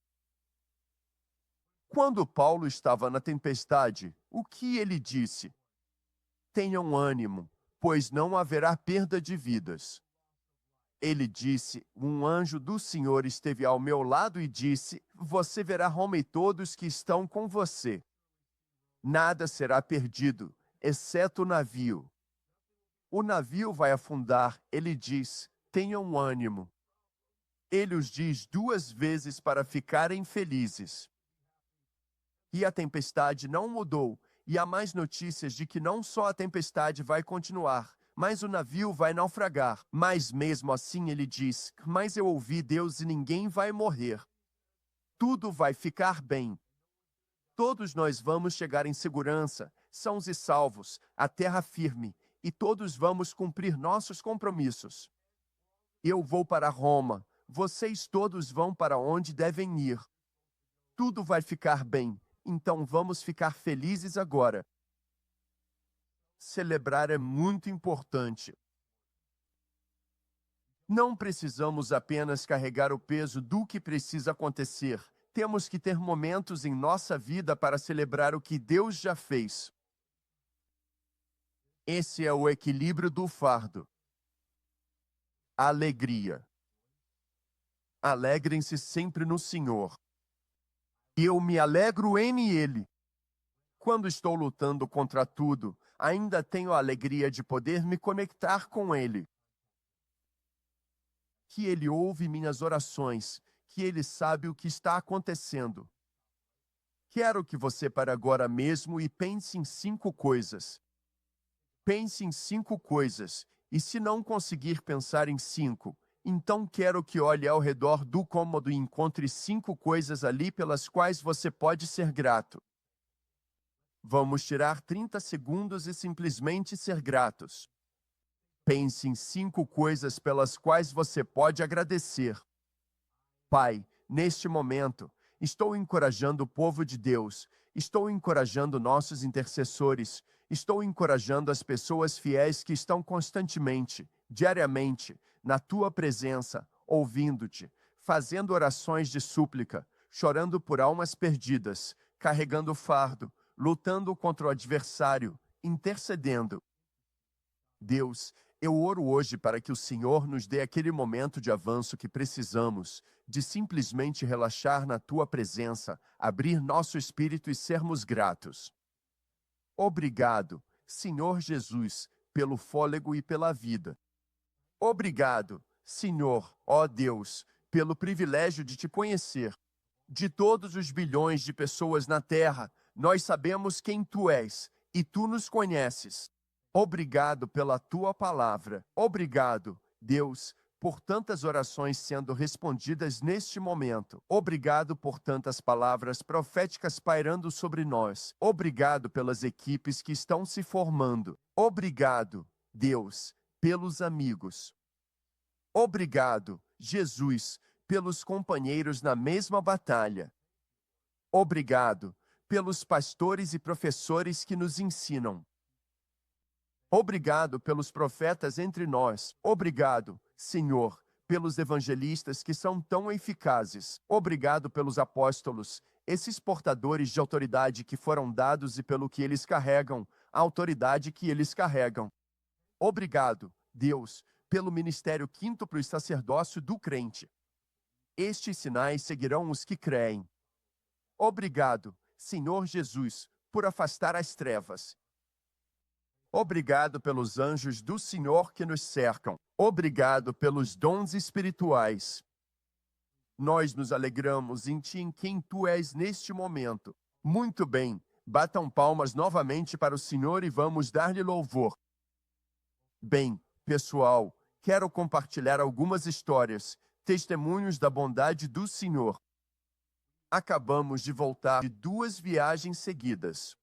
Quando Paulo estava na tempestade, o que ele disse? Tenham ânimo, pois não haverá perda de vidas. Ele disse, um anjo do Senhor esteve ao meu lado e disse, você verá Roma e todos que estão com você. Nada será perdido, exceto o navio. O navio vai afundar, ele diz, tenham ânimo. Ele os diz 2 vezes para ficarem felizes. E a tempestade não mudou, e há mais notícias de que não só a tempestade vai continuar, mas o navio vai naufragar. Mas mesmo assim ele diz, mas eu ouvi Deus e ninguém vai morrer. Tudo vai ficar bem. Todos nós vamos chegar em segurança, sãos e salvos, à terra firme, e todos vamos cumprir nossos compromissos. Eu vou para Roma, vocês todos vão para onde devem ir. Tudo vai ficar bem, então vamos ficar felizes agora. Celebrar é muito importante. Não precisamos apenas carregar o peso do que precisa acontecer. Temos que ter momentos em nossa vida para celebrar o que Deus já fez. Esse é o equilíbrio do fardo. Alegria. Alegrem-se sempre no Senhor. Eu me alegro em Ele. Quando estou lutando contra tudo, ainda tenho a alegria de poder me conectar com Ele. que Ele ouve minhas orações, que Ele sabe o que está acontecendo. Quero que você pare agora mesmo e pense em 5 coisas. Pense em 5 coisas, e se não conseguir pensar em 5, então quero que olhe ao redor do cômodo e encontre 5 coisas ali pelas quais você pode ser grato. Vamos tirar 30 segundos e simplesmente ser gratos. Pense em 5 coisas pelas quais você pode agradecer. Pai, neste momento, estou encorajando o povo de Deus, estou encorajando nossos intercessores, estou encorajando as pessoas fiéis que estão constantemente, diariamente, na Tua presença, ouvindo-Te, fazendo orações de súplica, chorando por almas perdidas, carregando fardo, lutando contra o adversário, intercedendo. Deus, eu oro hoje para que o Senhor nos dê aquele momento de avanço que precisamos, de simplesmente relaxar na Tua presença, abrir nosso espírito e sermos gratos. Obrigado, Senhor Jesus, pelo fôlego e pela vida. Obrigado, Senhor, ó Deus, pelo privilégio de Te conhecer. De todos os bilhões de pessoas na Terra, nós sabemos quem Tu és, e Tu nos conheces. Obrigado pela Tua palavra. Obrigado, Deus, por tantas orações sendo respondidas neste momento. Obrigado por tantas palavras proféticas pairando sobre nós. Obrigado pelas equipes que estão se formando. Obrigado, Deus, pelos amigos. Obrigado, Jesus, pelos companheiros na mesma batalha. Obrigado pelos pastores e professores que nos ensinam. Obrigado pelos profetas entre nós. Obrigado, Senhor, pelos evangelistas que são tão eficazes. Obrigado pelos apóstolos, esses portadores de autoridade que foram dados e pelo que eles carregam, a autoridade que eles carregam. Obrigado, Deus, pelo ministério quíntuplo e sacerdócio do crente. Estes sinais seguirão os que creem. Obrigado, Senhor Jesus, por afastar as trevas. Obrigado pelos anjos do Senhor que nos cercam. Obrigado pelos dons espirituais. Nós nos alegramos em Ti, em quem Tu és neste momento. Muito bem, batam palmas novamente para o Senhor e vamos dar-lhe louvor. Bem, pessoal, quero compartilhar algumas histórias, testemunhos da bondade do Senhor. Acabamos de voltar de 2 viagens seguidas.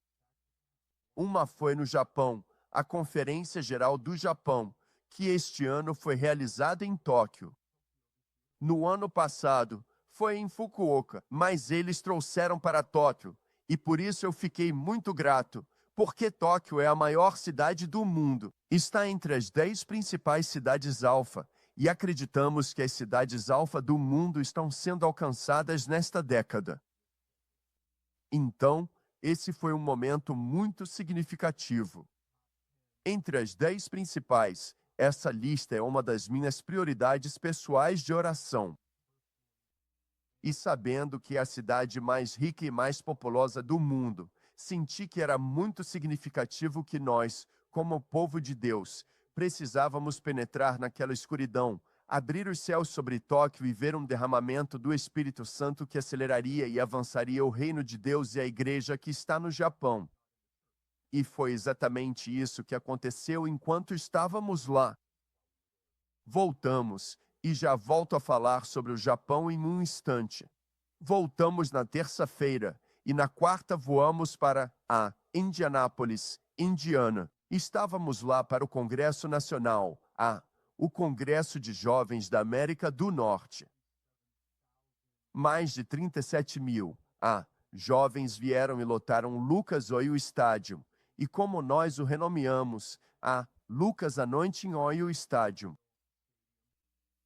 Uma foi no Japão, a Conferência Geral do Japão, que este ano foi realizada em Tóquio. No ano passado, foi em Fukuoka, mas eles trouxeram para Tóquio, e por isso eu fiquei muito grato, porque Tóquio é a maior cidade do mundo. Está entre as 10 principais cidades alfa, e acreditamos que as cidades alfa do mundo estão sendo alcançadas nesta década. Então, esse foi um momento muito significativo. Entre as 10 principais, essa lista é uma das minhas prioridades pessoais de oração. E sabendo que é a cidade mais rica e mais populosa do mundo, senti que era muito significativo que nós, como povo de Deus, precisávamos penetrar naquela escuridão, abrir os céus sobre Tóquio e ver um derramamento do Espírito Santo que aceleraria e avançaria o reino de Deus e a igreja que está no Japão. E foi exatamente isso que aconteceu enquanto estávamos lá. Voltamos, e já volto a falar sobre o Japão em um instante. Voltamos na terça-feira, e na quarta voamos para Indianápolis, Indiana. Estávamos lá para o Congresso Nacional, o Congresso de Jovens da América do Norte. Mais de 37.000 jovens vieram e lotaram o Lucas Oil Stadium, e como nós o renomeamos, Lucas Anointing Oil Stadium.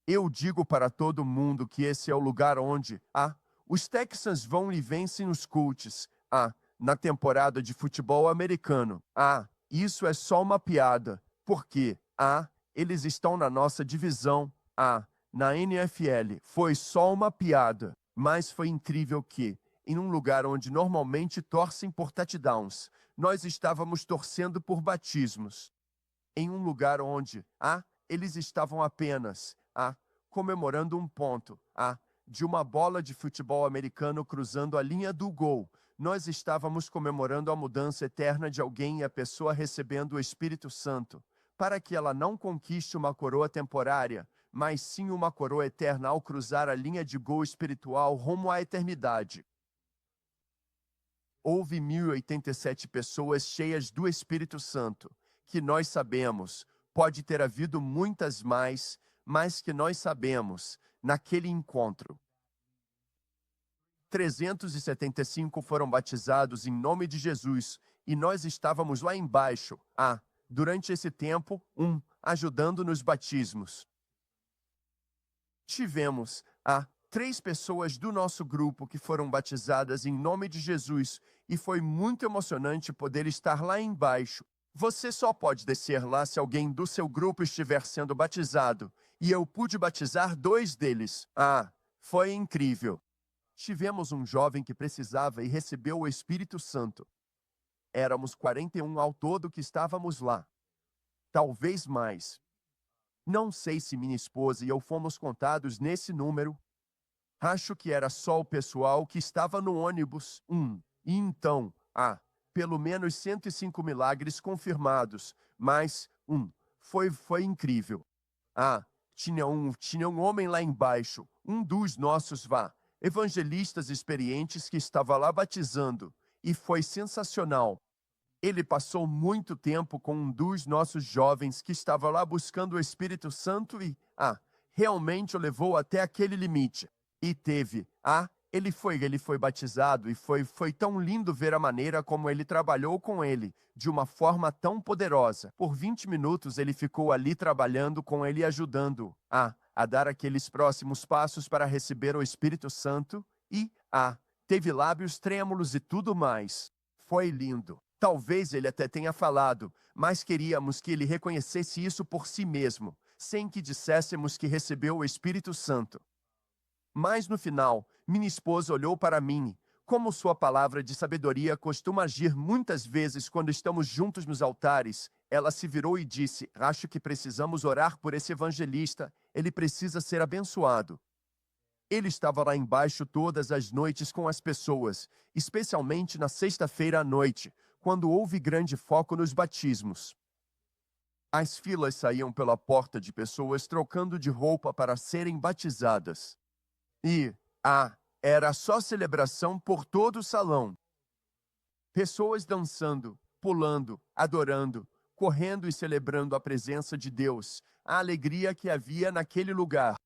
Eu digo para todo mundo que esse é o lugar onde os Texans vão e vencem os Colts na temporada de futebol americano. Isso é só uma piada, porque eles estão na nossa divisão na NFL. Foi só uma piada, mas foi incrível que, em um lugar onde normalmente torcem por touchdowns, nós estávamos torcendo por batismos. Em um lugar onde eles estavam apenas comemorando um ponto, de uma bola de futebol americano cruzando a linha do gol. Nós estávamos comemorando a mudança eterna de alguém e a pessoa recebendo o Espírito Santo, para que ela não conquiste uma coroa temporária, mas sim uma coroa eterna ao cruzar a linha de gol espiritual rumo à eternidade. Houve 1.087 pessoas cheias do Espírito Santo, que nós sabemos, pode ter havido muitas mais, mas que nós sabemos, naquele encontro. 375 foram batizados em nome de Jesus, e nós estávamos lá embaixo, durante esse tempo, ajudando nos batismos. Tivemos, 3 pessoas do nosso grupo que foram batizadas em nome de Jesus, e foi muito emocionante poder estar lá embaixo. Você só pode descer lá se alguém do seu grupo estiver sendo batizado, e eu pude batizar 2 deles. Foi incrível. Tivemos um jovem que precisava e recebeu o Espírito Santo. Éramos 41 ao todo que estávamos lá. Talvez mais. Não sei se minha esposa e eu fomos contados nesse número. Acho que era só o pessoal que estava no ônibus. E então, pelo menos 105 milagres confirmados. Mas, foi incrível. Tinha um homem lá embaixo, um dos nossos evangelistas experientes que estava lá batizando, e foi sensacional. Ele passou muito tempo com um dos nossos jovens que estava lá buscando o Espírito Santo e, realmente o levou até aquele limite. E teve, ele foi batizado e foi tão lindo ver a maneira como ele trabalhou com ele, de uma forma tão poderosa. Por 20 minutos ele ficou ali trabalhando com ele e ajudando a dar aqueles próximos passos para receber o Espírito Santo e, teve lábios trêmulos e tudo mais. Foi lindo. Talvez ele até tenha falado, mas queríamos que ele reconhecesse isso por si mesmo, sem que disséssemos que recebeu o Espírito Santo. Mas no final, minha esposa olhou para mim, como sua palavra de sabedoria costuma agir muitas vezes quando estamos juntos nos altares. Ela se virou e disse: acho que precisamos orar por esse evangelista, ele precisa ser abençoado. Ele estava lá embaixo todas as noites com as pessoas, especialmente na sexta-feira à noite, quando houve grande foco nos batismos. As filas saíam pela porta de pessoas trocando de roupa para serem batizadas. E, era só celebração por todo o salão. Pessoas dançando, pulando, adorando, correndo e celebrando a presença de Deus, a alegria que havia naquele lugar.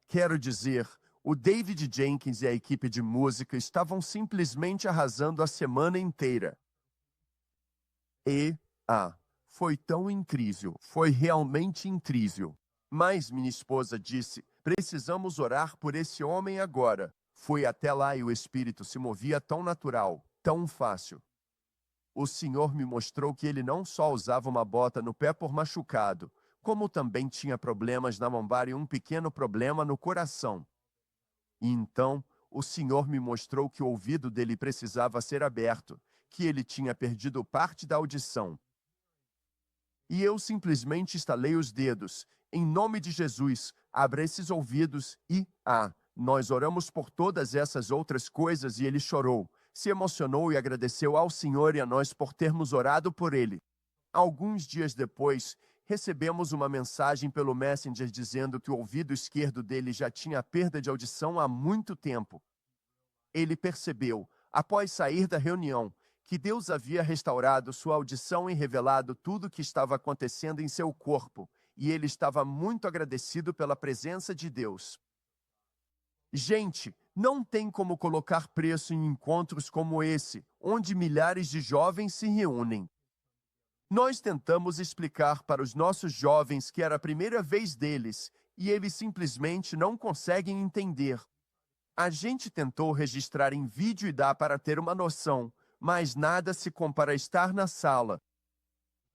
Quero dizer, o David Jenkins e a equipe de música estavam simplesmente arrasando a semana inteira. E, foi tão incrível, foi realmente incrível. Mas minha esposa disse: precisamos orar por esse homem agora. Fui até lá e o Espírito se movia tão natural, tão fácil. O Senhor me mostrou que ele não só usava uma bota no pé por machucado, como também tinha problemas na lombar e um pequeno problema no coração. E então, o Senhor me mostrou que o ouvido dele precisava ser aberto, que ele tinha perdido parte da audição. E eu simplesmente estalei os dedos. Em nome de Jesus, abra esses ouvidos e, nós oramos por todas essas outras coisas e ele chorou, se emocionou e agradeceu ao Senhor e a nós por termos orado por ele. Alguns dias depois, recebemos uma mensagem pelo Messenger dizendo que o ouvido esquerdo dele já tinha perda de audição há muito tempo. Ele percebeu, após sair da reunião, que Deus havia restaurado sua audição e revelado tudo o que estava acontecendo em seu corpo, e ele estava muito agradecido pela presença de Deus. Gente, não tem como colocar preço em encontros como esse, onde milhares de jovens se reúnem. Nós tentamos explicar para os nossos jovens que era a primeira vez deles, e eles simplesmente não conseguem entender. A gente tentou registrar em vídeo e dar para ter uma noção, mas nada se compara a estar na sala.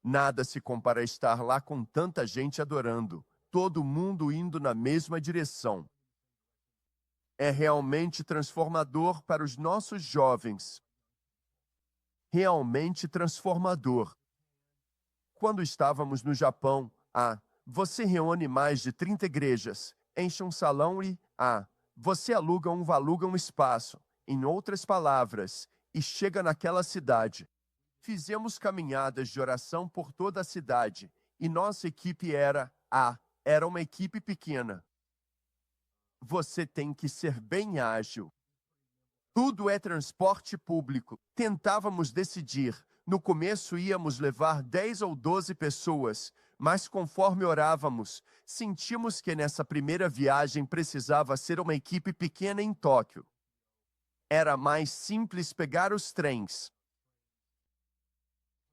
Nada se compara a estar lá com tanta gente adorando, todo mundo indo na mesma direção. É realmente transformador para os nossos jovens. Realmente transformador. Quando estávamos no Japão, Você reúne mais de 30 igrejas, enche um salão e você aluga um espaço, em outras palavras, e chega naquela cidade. Fizemos caminhadas de oração por toda a cidade, e nossa equipe era uma equipe pequena. Você tem que ser bem ágil. Tudo é transporte público. Tentávamos decidir. No começo íamos levar 10 ou 12 pessoas, mas conforme orávamos, sentimos que nessa primeira viagem precisava ser uma equipe pequena em Tóquio. Era mais simples pegar os trens.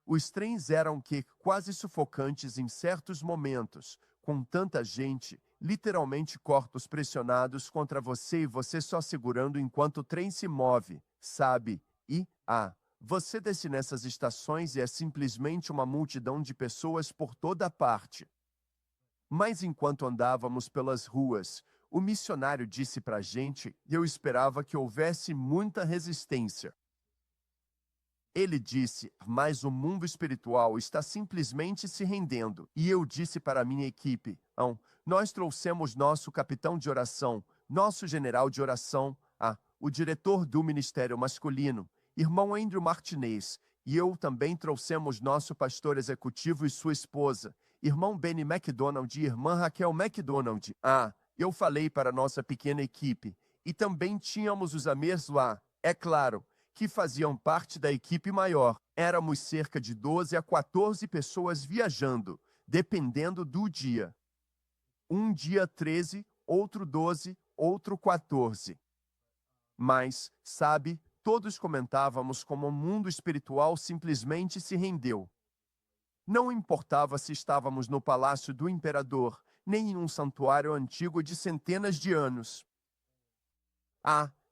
Os trens eram quase sufocantes em certos momentos, com tanta gente, literalmente corpos pressionados contra você e você só segurando enquanto o trem se move, sabe? Você desce nessas estações e é simplesmente uma multidão de pessoas por toda parte. Mas enquanto andávamos pelas ruas, o missionário disse pra gente, e eu esperava que houvesse muita resistência. Ele disse, mas o mundo espiritual está simplesmente se rendendo. E eu disse para a minha equipe, nós trouxemos nosso capitão de oração, nosso general de oração, o diretor do ministério masculino, irmão Andrew Martinez, e eu também trouxemos nosso pastor executivo e sua esposa, irmão Benny MacDonald e irmã Raquel MacDonald. Eu falei para nossa pequena equipe, e também tínhamos os amigos lá, é claro, que faziam parte da equipe maior. Éramos cerca de 12 a 14 pessoas viajando, dependendo do dia. Um dia 13, outro 12, outro 14. Mas, sabe, todos comentávamos como o mundo espiritual simplesmente se rendeu. Não importava se estávamos no palácio do imperador, nem em um santuário antigo de centenas de anos.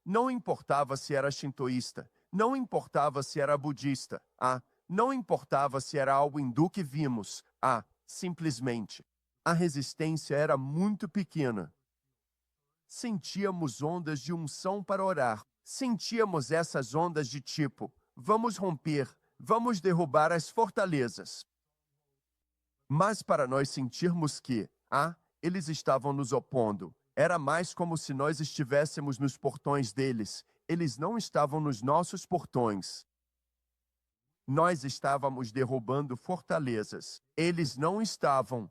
Não importava se era shintoísta, não importava se era budista, não importava se era algo hindu que vimos, simplesmente. A resistência era muito pequena. Sentíamos ondas de unção para orar. Sentíamos essas ondas de tipo, vamos romper, vamos derrubar as fortalezas. Mas para nós sentirmos que, eles estavam nos opondo, era mais como se nós estivéssemos nos portões deles, eles não estavam nos nossos portões. Nós estávamos derrubando fortalezas, eles não estavam,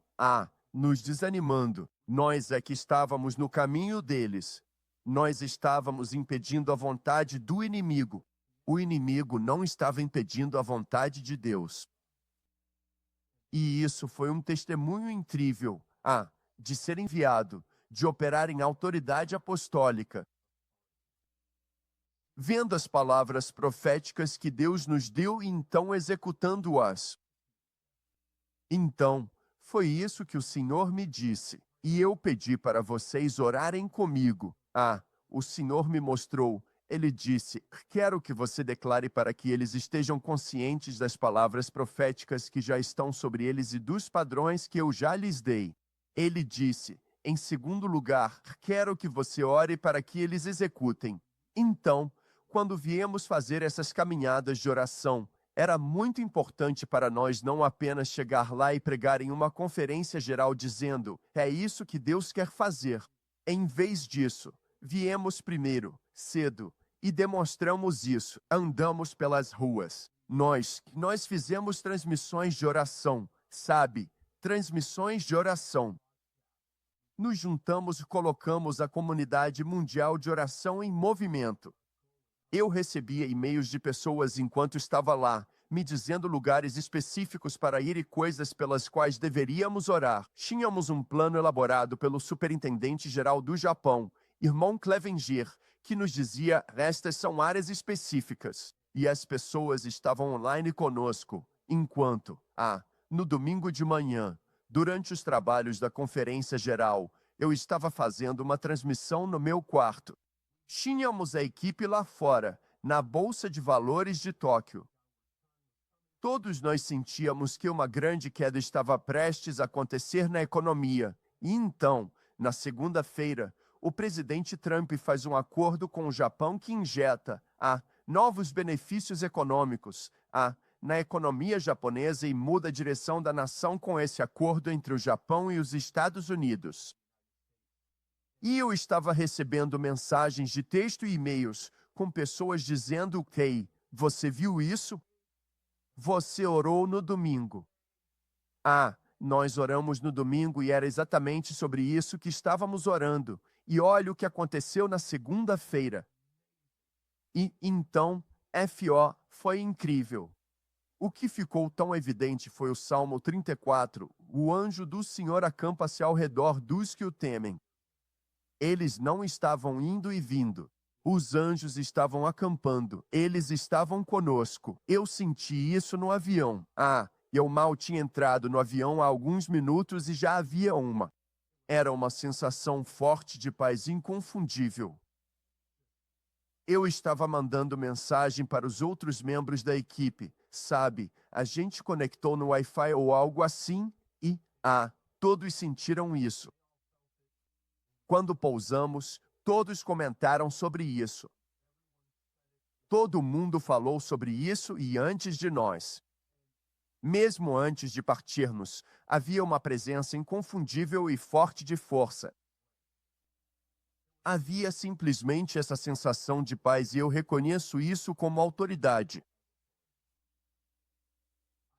nos desanimando, nós é que estávamos no caminho deles. Nós estávamos impedindo a vontade do inimigo. O inimigo não estava impedindo a vontade de Deus. E isso foi um testemunho incrível, de ser enviado, de operar em autoridade apostólica. Vendo as palavras proféticas que Deus nos deu e então executando-as. Então, foi isso que o Senhor me disse, e eu pedi para vocês orarem comigo. O Senhor me mostrou, ele disse, quero que você declare para que eles estejam conscientes das palavras proféticas que já estão sobre eles e dos padrões que eu já lhes dei. Ele disse, em segundo lugar, quero que você ore para que eles executem. Então, quando viemos fazer essas caminhadas de oração, era muito importante para nós não apenas chegar lá e pregar em uma conferência geral dizendo, é isso que Deus quer fazer. Em vez disso, viemos primeiro, cedo, e demonstramos isso. Andamos pelas ruas. Nós fizemos transmissões de oração, sabe? Transmissões de oração. Nos juntamos e colocamos a comunidade mundial de oração em movimento. Eu recebia e-mails de pessoas enquanto estava lá, me dizendo lugares específicos para ir e coisas pelas quais deveríamos orar. Tínhamos um plano elaborado pelo superintendente-geral do Japão, irmão Clevenger, que nos dizia, estas são áreas específicas. E as pessoas estavam online conosco, enquanto, no domingo de manhã, durante os trabalhos da conferência geral, eu estava fazendo uma transmissão no meu quarto. Tínhamos a equipe lá fora, na Bolsa de Valores de Tóquio. Todos nós sentíamos que uma grande queda estava prestes a acontecer na economia. E então, na segunda-feira, o presidente Trump faz um acordo com o Japão que injeta, novos benefícios econômicos, na economia japonesa e muda a direção da nação com esse acordo entre o Japão e os Estados Unidos. E eu estava recebendo mensagens de texto e e-mails com pessoas dizendo: "Hey, você viu isso? Você orou no domingo." Nós oramos no domingo e era exatamente sobre isso que estávamos orando. E olha o que aconteceu na segunda-feira. E então, foi incrível. O que ficou tão evidente foi o Salmo 34. O anjo do Senhor acampa-se ao redor dos que o temem. Eles não estavam indo e vindo. Os anjos estavam acampando. Eles estavam conosco. Eu senti isso no avião. Eu mal tinha entrado no avião há alguns minutos e já havia uma. Era uma sensação forte de paz inconfundível. Eu estava mandando mensagem para os outros membros da equipe. Sabe, a gente conectou no Wi-Fi ou algo assim e, todos sentiram isso. Quando pousamos, todos comentaram sobre isso. Todo mundo falou sobre isso e antes de nós. Mesmo antes de partirmos, havia uma presença inconfundível e forte de força. Havia simplesmente essa sensação de paz e eu reconheço isso como autoridade.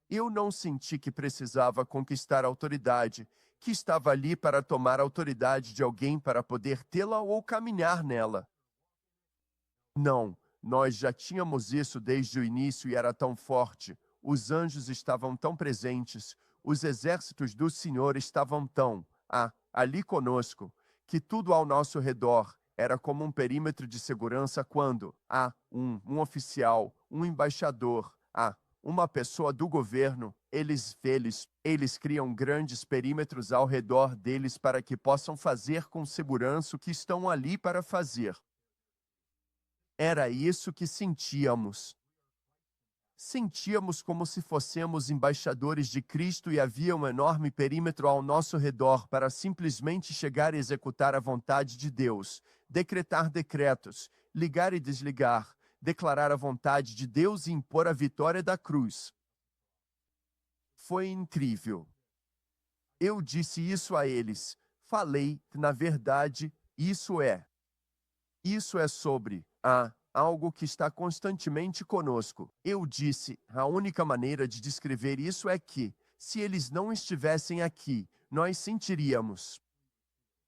Eu não senti que precisava conquistar autoridade, que estava ali para tomar a autoridade de alguém para poder tê-la ou caminhar nela. Não, nós já tínhamos isso desde o início e era tão forte. Os anjos estavam tão presentes, os exércitos do Senhor estavam tão, ali conosco, que tudo ao nosso redor era como um perímetro de segurança quando um oficial, um embaixador, uma pessoa do governo, eles criam grandes perímetros ao redor deles para que possam fazer com segurança o que estão ali para fazer. Era isso que sentíamos. Sentíamos como se fôssemos embaixadores de Cristo e havia um enorme perímetro ao nosso redor para simplesmente chegar e executar a vontade de Deus, decretar decretos, ligar e desligar, declarar a vontade de Deus e impor a vitória da cruz. Foi incrível. Eu disse isso a eles. Falei, na verdade, isso é sobre algo que está constantemente conosco. Eu disse, a única maneira de descrever isso é que, se eles não estivessem aqui, nós sentiríamos.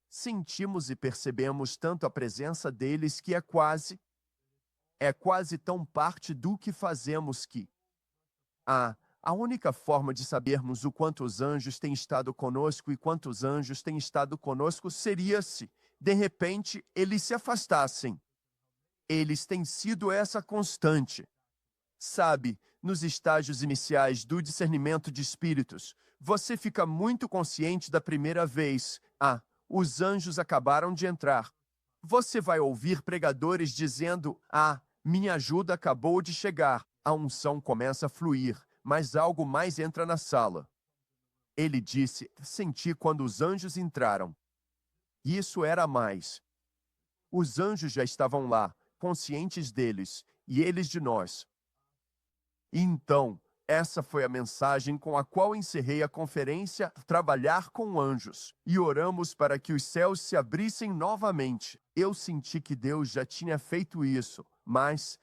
Sentimos e percebemos tanto a presença deles que é quase tão parte do que fazemos que. A única forma de sabermos o quanto os anjos têm estado conosco e quantos anjos têm estado conosco seria se, de repente, eles se afastassem. Eles têm sido essa constante. Sabe, nos estágios iniciais do discernimento de espíritos, você fica muito consciente da primeira vez. Os anjos acabaram de entrar. Você vai ouvir pregadores dizendo, minha ajuda acabou de chegar. A unção começa a fluir, mas algo mais entra na sala. Ele disse, senti quando os anjos entraram. Isso era mais. Os anjos já estavam lá, conscientes deles, e eles de nós. Então, essa foi a mensagem com a qual encerrei a conferência Trabalhar com Anjos, e oramos para que os céus se abrissem novamente. Eu senti que Deus já tinha feito isso, mas,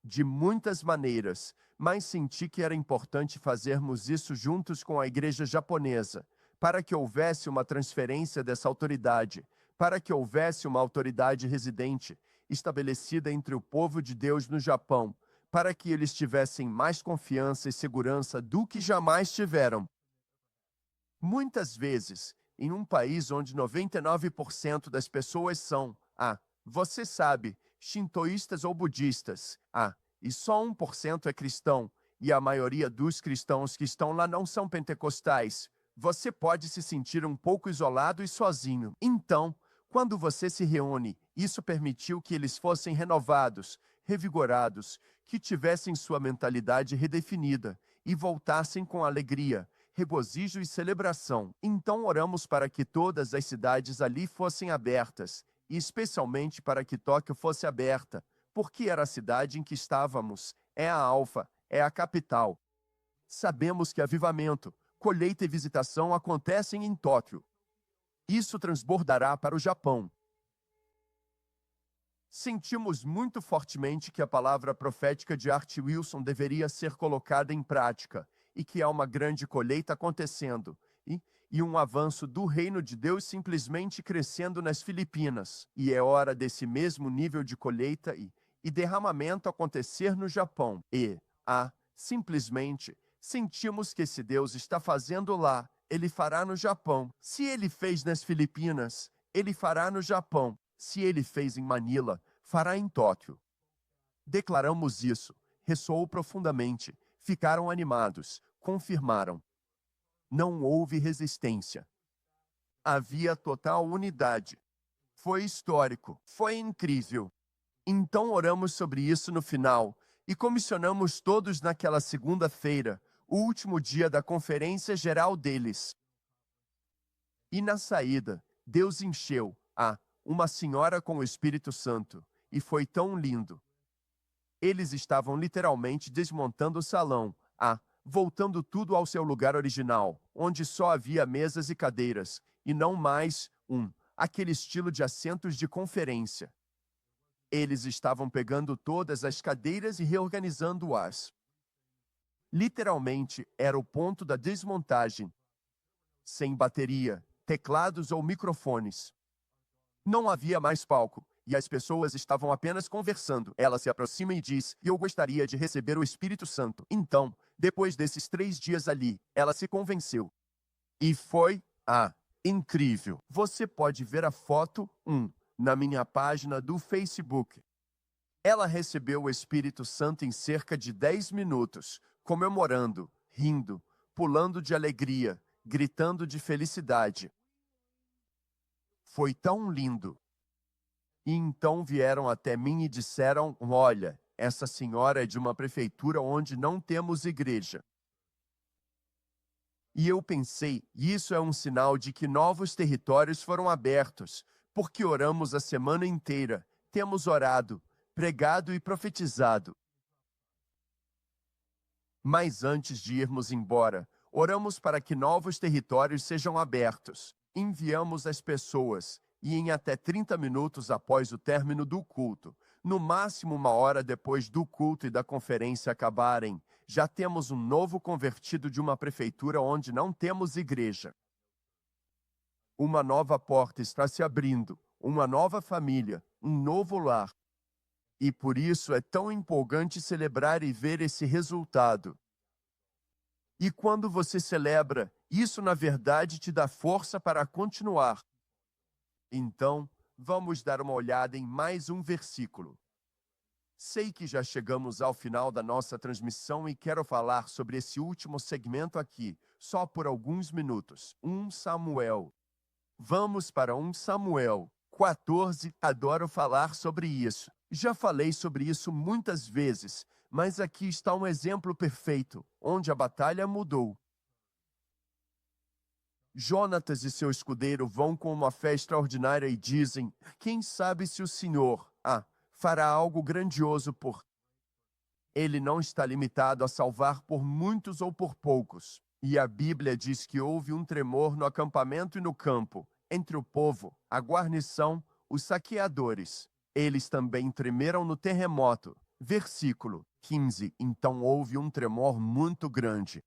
de muitas maneiras, mas senti que era importante fazermos isso juntos com a igreja japonesa, para que houvesse uma transferência dessa autoridade, para que houvesse uma autoridade residente, estabelecida entre o povo de Deus no Japão, para que eles tivessem mais confiança e segurança do que jamais tiveram. Muitas vezes, em um país onde 99% das pessoas são, você sabe, shintoístas ou budistas, e só 1% é cristão, e a maioria dos cristãos que estão lá não são pentecostais, você pode se sentir um pouco isolado e sozinho. Então, quando você se reúne, isso permitiu que eles fossem renovados, revigorados, que tivessem sua mentalidade redefinida e voltassem com alegria, regozijo e celebração. Então oramos para que todas as cidades ali fossem abertas, e especialmente para que Tóquio fosse aberta, porque era a cidade em que estávamos, é a alfa, é a capital. Sabemos que avivamento, colheita e visitação acontecem em Tóquio. Isso transbordará para o Japão. Sentimos muito fortemente que a palavra profética de Art Wilson deveria ser colocada em prática e que há uma grande colheita acontecendo e um avanço do reino de Deus simplesmente crescendo nas Filipinas. E é hora desse mesmo nível de colheita e derramamento acontecer no Japão. Simplesmente sentimos que se Deus está fazendo lá, Ele fará no Japão. Se Ele fez nas Filipinas, Ele fará no Japão. Se Ele fez em Manila, fará em Tóquio. Declaramos isso, ressoou profundamente, ficaram animados, confirmaram. Não houve resistência. Havia total unidade. Foi histórico, foi incrível. Então oramos sobre isso no final e comissionamos todos naquela segunda-feira, o último dia da conferência geral deles. E na saída, Deus encheu uma senhora com o Espírito Santo, e foi tão lindo. Eles estavam literalmente desmontando o salão, voltando tudo ao seu lugar original, onde só havia mesas e cadeiras, e não mais aquele estilo de assentos de conferência. Eles estavam pegando todas as cadeiras e reorganizando-as. Literalmente, era o ponto da desmontagem. Sem bateria, teclados ou microfones. Não havia mais palco, e as pessoas estavam apenas conversando. Ela se aproxima e diz, eu gostaria de receber o Espírito Santo. Então, depois desses 3 dias ali, ela se convenceu. E foi, incrível. Você pode ver a foto, na minha página do Facebook. Ela recebeu o Espírito Santo em cerca de 10 minutos, comemorando, rindo, pulando de alegria, gritando de felicidade. Foi tão lindo. E então vieram até mim e disseram, olha, essa senhora é de uma prefeitura onde não temos igreja. E eu pensei, isso é um sinal de que novos territórios foram abertos, porque oramos a semana inteira, temos orado, pregado e profetizado. Mas antes de irmos embora, oramos para que novos territórios sejam abertos. Enviamos as pessoas, e em até 30 minutos após o término do culto, no máximo 1 hora depois do culto e da conferência acabarem, já temos um novo convertido de uma prefeitura onde não temos igreja. Uma nova porta está se abrindo, uma nova família, um novo lar. E por isso é tão empolgante celebrar e ver esse resultado. E quando você celebra, isso na verdade te dá força para continuar. Então, vamos dar uma olhada em mais um versículo. Sei que já chegamos ao final da nossa transmissão e quero falar sobre esse último segmento aqui, só por alguns minutos. 1 Samuel. Vamos para 1 Samuel 14. Adoro falar sobre isso. Já falei sobre isso muitas vezes, mas aqui está um exemplo perfeito, onde a batalha mudou. Jonatas e seu escudeiro vão com uma fé extraordinária e dizem, quem sabe se o Senhor, fará algo grandioso por... Ele não está limitado a salvar por muitos ou por poucos. E a Bíblia diz que houve um tremor no acampamento e no campo, entre o povo, a guarnição, os saqueadores. Eles também tremeram no terremoto. Versículo 15. Então houve um tremor muito grande.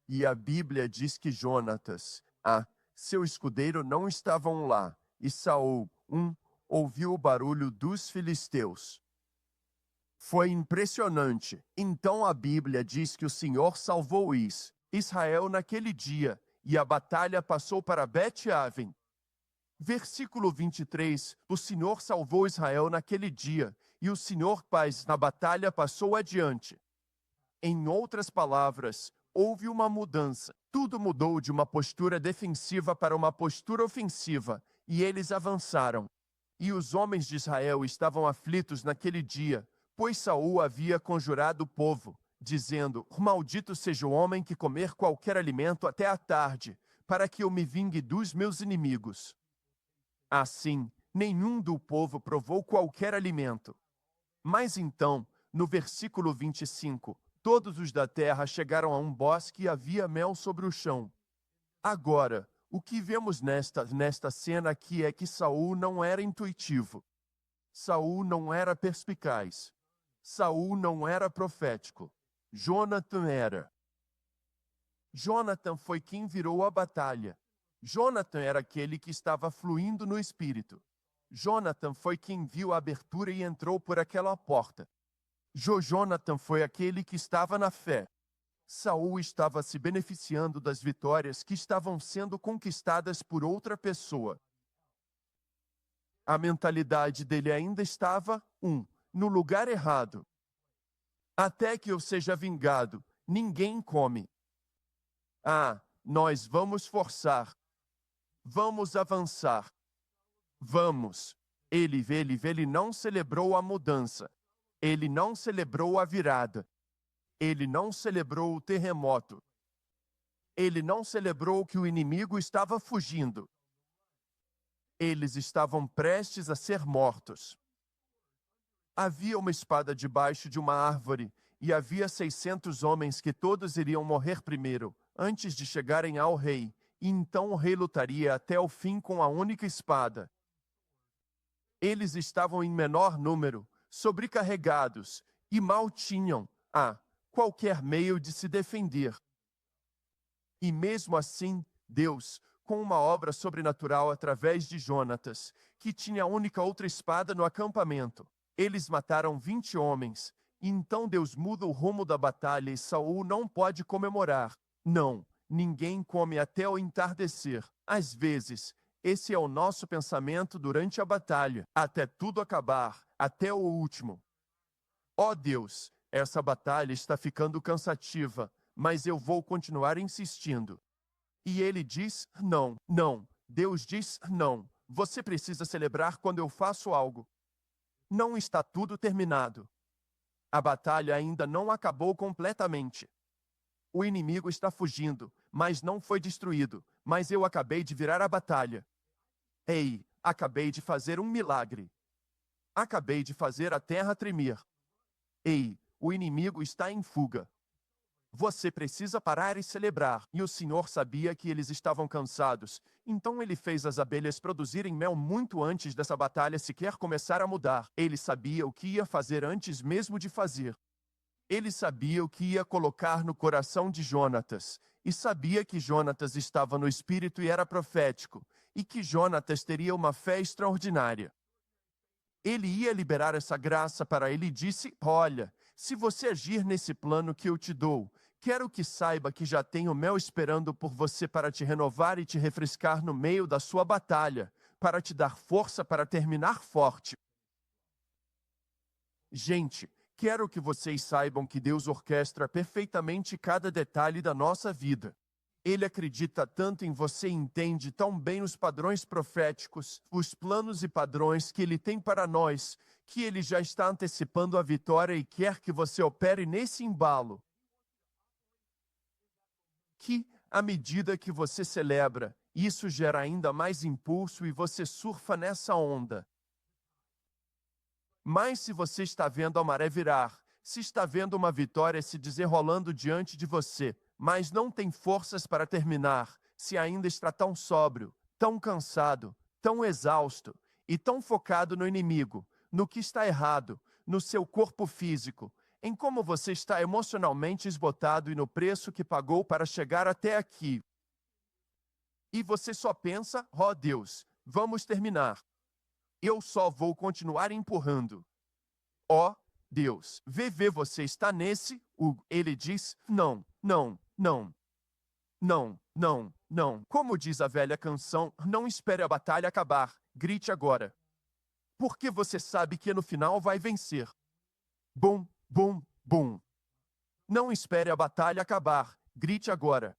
E a Bíblia diz que Jonatas, seu escudeiro não estavam lá, e Saul, ouviu o barulho dos filisteus. Foi impressionante. Então a Bíblia diz que o Senhor salvou Israel naquele dia, e a batalha passou para Bet-Aven. Versículo 23, o Senhor salvou Israel naquele dia, e o Senhor paz na batalha passou adiante. Em outras palavras, houve uma mudança. Tudo mudou de uma postura defensiva para uma postura ofensiva, e eles avançaram. E os homens de Israel estavam aflitos naquele dia, pois Saul havia conjurado o povo, dizendo, maldito seja o homem que comer qualquer alimento até a tarde, para que eu me vingue dos meus inimigos. Assim, nenhum do povo provou qualquer alimento. Mas então, No versículo 25, todos os da terra chegaram a um bosque e havia mel sobre o chão. Agora, o que vemos nesta cena aqui é que Saul não era intuitivo. Saul não era perspicaz. Saul não era profético. Jonathan era. Jonathan foi quem virou a batalha. Jonathan era aquele que estava fluindo no espírito. Jonathan foi quem viu a abertura e entrou por aquela porta. Jonathan foi aquele que estava na fé. Saul estava se beneficiando das vitórias que estavam sendo conquistadas por outra pessoa. A mentalidade dele ainda estava, no lugar errado. Até que eu seja vingado, ninguém come. Nós vamos forçar. Vamos avançar. Vamos. Ele não celebrou a mudança. Ele não celebrou a virada. Ele não celebrou o terremoto. Ele não celebrou que o inimigo estava fugindo. Eles estavam prestes a ser mortos. Havia uma espada debaixo de uma árvore, e havia 600 homens que todos iriam morrer primeiro, antes de chegarem ao rei, e então o rei lutaria até o fim com a única espada. Eles estavam em menor número, sobrecarregados, e mal tinham, qualquer meio de se defender. E mesmo assim, Deus, com uma obra sobrenatural através de Jonatas, que tinha a única outra espada no acampamento, eles mataram 20 homens, e então Deus muda o rumo da batalha e Saul não pode comemorar. Não, ninguém come até o entardecer. Às vezes, esse é o nosso pensamento durante a batalha, até tudo acabar, até o último. Ó Deus, essa batalha está ficando cansativa, mas eu vou continuar insistindo. E ele diz, não. Deus diz, não. Você precisa celebrar quando eu faço algo. Não está tudo terminado. A batalha ainda não acabou completamente. O inimigo está fugindo, mas não foi destruído. Mas eu acabei de virar a batalha. Ei, acabei de fazer um milagre. Acabei de fazer a terra tremer. Ei, o inimigo está em fuga. Você precisa parar e celebrar. E o Senhor sabia que eles estavam cansados. Então ele fez as abelhas produzirem mel muito antes dessa batalha sequer começar a mudar. Ele sabia o que ia fazer antes mesmo de fazer. Ele sabia o que ia colocar no coração de Jonatas. E sabia que Jonatas estava no espírito e era profético. E que Jonatas teria uma fé extraordinária. Ele ia liberar essa graça para ele e disse, olha, se você agir nesse plano que eu te dou, quero que saiba que já tenho mel esperando por você para te renovar e te refrescar no meio da sua batalha, para te dar força para terminar forte. Gente, quero que vocês saibam que Deus orquestra perfeitamente cada detalhe da nossa vida. Ele acredita tanto em você e entende tão bem os padrões proféticos, os planos e padrões que Ele tem para nós, que Ele já está antecipando a vitória e quer que você opere nesse embalo. Que, à medida que você celebra, isso gera ainda mais impulso e você surfa nessa onda. Mas se você está vendo a maré virar, se está vendo uma vitória se desenrolando diante de você, mas não tem forças para terminar, se ainda está tão sóbrio, tão cansado, tão exausto e tão focado no inimigo, no que está errado, no seu corpo físico, em como você está emocionalmente esgotado e no preço que pagou para chegar até aqui. E você só pensa, ó Deus, vamos terminar. Eu só vou continuar empurrando. Ó Deus, você está nesse, ele diz, não. Como diz a velha canção, não espere a batalha acabar, grite agora. Porque você sabe que no final vai vencer. Bum. Não espere a batalha acabar, grite agora.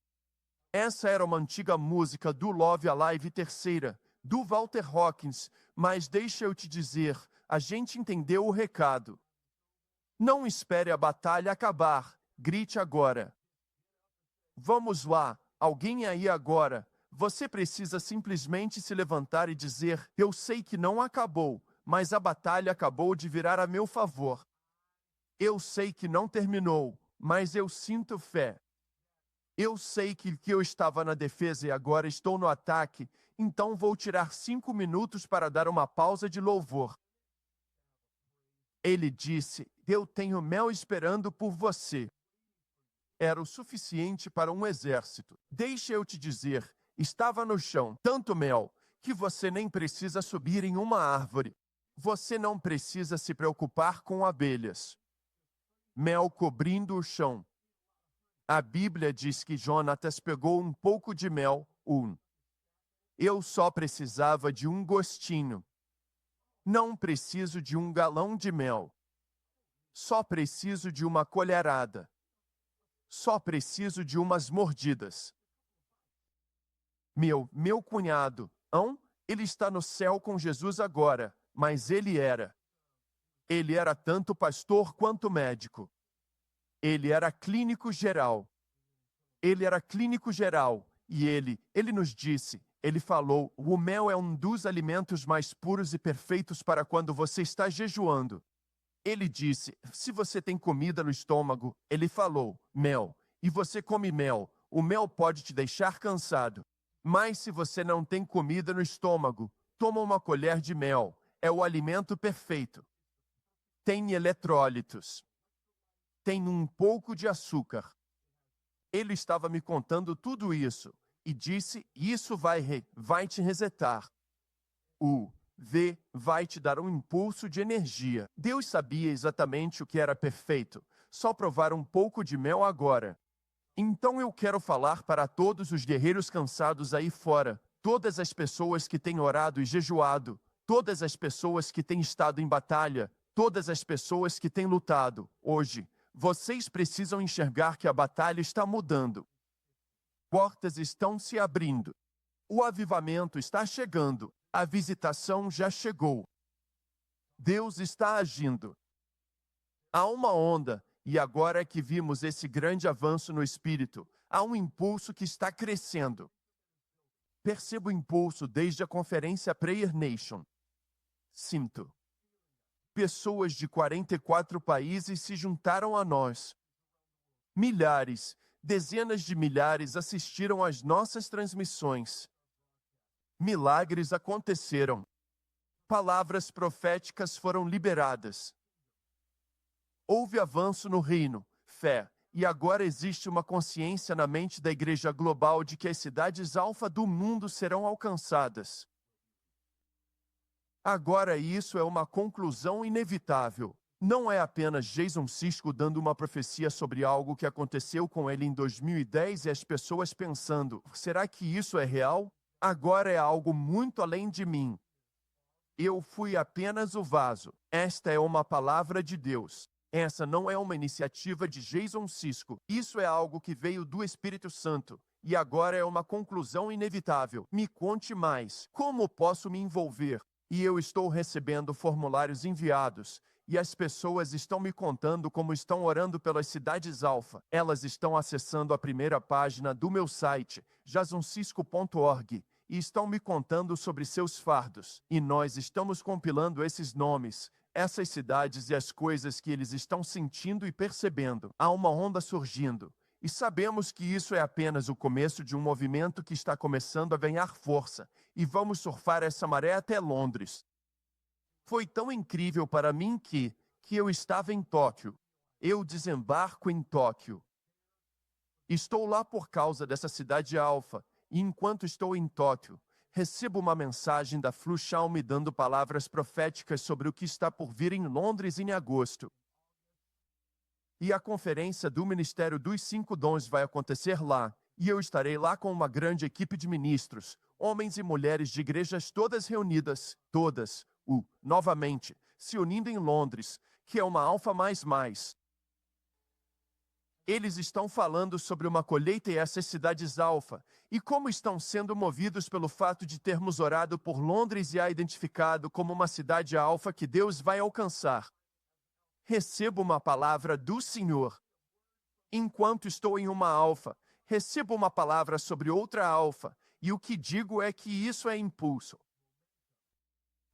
Essa era uma antiga música do Love Alive III, do Walter Hawkins, mas deixa eu te dizer, a gente entendeu o recado. Não espere a batalha acabar, grite agora. Vamos lá, alguém aí agora. Você precisa simplesmente se levantar e dizer, eu sei que não acabou, mas a batalha acabou de virar a meu favor. Eu sei que não terminou, mas eu sinto fé. Eu sei que eu estava na defesa e agora estou no ataque, então vou tirar 5 minutos para dar uma pausa de louvor. Ele disse: eu tenho mel esperando por você. Era o suficiente para um exército. Deixa eu te dizer, estava no chão tanto mel que você nem precisa subir em uma árvore. Você não precisa se preocupar com abelhas. Mel cobrindo o chão. A Bíblia diz que Jonatas pegou um pouco de mel, Eu só precisava de um gostinho. Não preciso de um galão de mel. Só preciso de uma colherada. Só preciso de umas mordidas. Meu cunhado, ele está no céu com Jesus agora, mas ele era tanto pastor quanto médico. Ele era clínico geral. E ele nos disse, ele falou, o mel é um dos alimentos mais puros e perfeitos para quando você está jejuando. Ele disse, se você tem comida no estômago, ele falou, mel, e você come mel, o mel pode te deixar cansado. Mas se você não tem comida no estômago, toma uma colher de mel, é o alimento perfeito. Tem eletrólitos. Tem um pouco de açúcar. Ele estava me contando tudo isso e disse, isso vai te resetar. Vai te dar um impulso de energia. Deus sabia exatamente o que era perfeito. Só provar um pouco de mel agora. Então eu quero falar para todos os guerreiros cansados aí fora, todas as pessoas que têm orado e jejuado, todas as pessoas que têm estado em batalha, todas as pessoas que têm lutado. Hoje, vocês precisam enxergar que a batalha está mudando. Portas estão se abrindo. O avivamento está chegando. A visitação já chegou. Deus está agindo. Há uma onda, e agora que vimos esse grande avanço no Espírito, há um impulso que está crescendo. Percebo o impulso desde a conferência Prayer Nation. Sinto. Pessoas de 44 países se juntaram a nós. Milhares, dezenas de milhares assistiram às nossas transmissões. Milagres aconteceram. Palavras proféticas foram liberadas. Houve avanço no reino, fé, e agora existe uma consciência na mente da igreja global de que as cidades alfa do mundo serão alcançadas. Agora isso é uma conclusão inevitável. Não é apenas Jason Sisko dando uma profecia sobre algo que aconteceu com ele em 2010 e as pessoas pensando, será que isso é real? Agora é algo muito além de mim. Eu fui apenas o vaso. Esta é uma palavra de Deus. Essa não é uma iniciativa de Jason Sisko. Isso é algo que veio do Espírito Santo. E agora é uma conclusão inevitável. Me conte mais. Como posso me envolver? E eu estou recebendo formulários enviados. E as pessoas estão me contando como estão orando pelas cidades alfa. Elas estão acessando a primeira página do meu site, jasoncisco.org, e estão me contando sobre seus fardos. E nós estamos compilando esses nomes, essas cidades e as coisas que eles estão sentindo e percebendo. Há uma onda surgindo. E sabemos que isso é apenas o começo de um movimento que está começando a ganhar força. E vamos surfar essa maré até Londres. Foi tão incrível para mim que eu estava em Tóquio. Eu desembarco em Tóquio. Estou lá por causa dessa cidade alfa. E enquanto estou em Tóquio, recebo uma mensagem da Flushal me dando palavras proféticas sobre o que está por vir em Londres em agosto. E a conferência do Ministério dos 5 Dons vai acontecer lá, e eu estarei lá com uma grande equipe de ministros, homens e mulheres de igrejas todas reunidas, novamente, se unindo em Londres, que é uma alfa mais. Eles estão falando sobre uma colheita e essas cidades alfa, e como estão sendo movidos pelo fato de termos orado por Londres e a identificado como uma cidade alfa que Deus vai alcançar. Recebo uma palavra do Senhor. Enquanto estou em uma alfa, recebo uma palavra sobre outra alfa, e o que digo é que isso é impulso.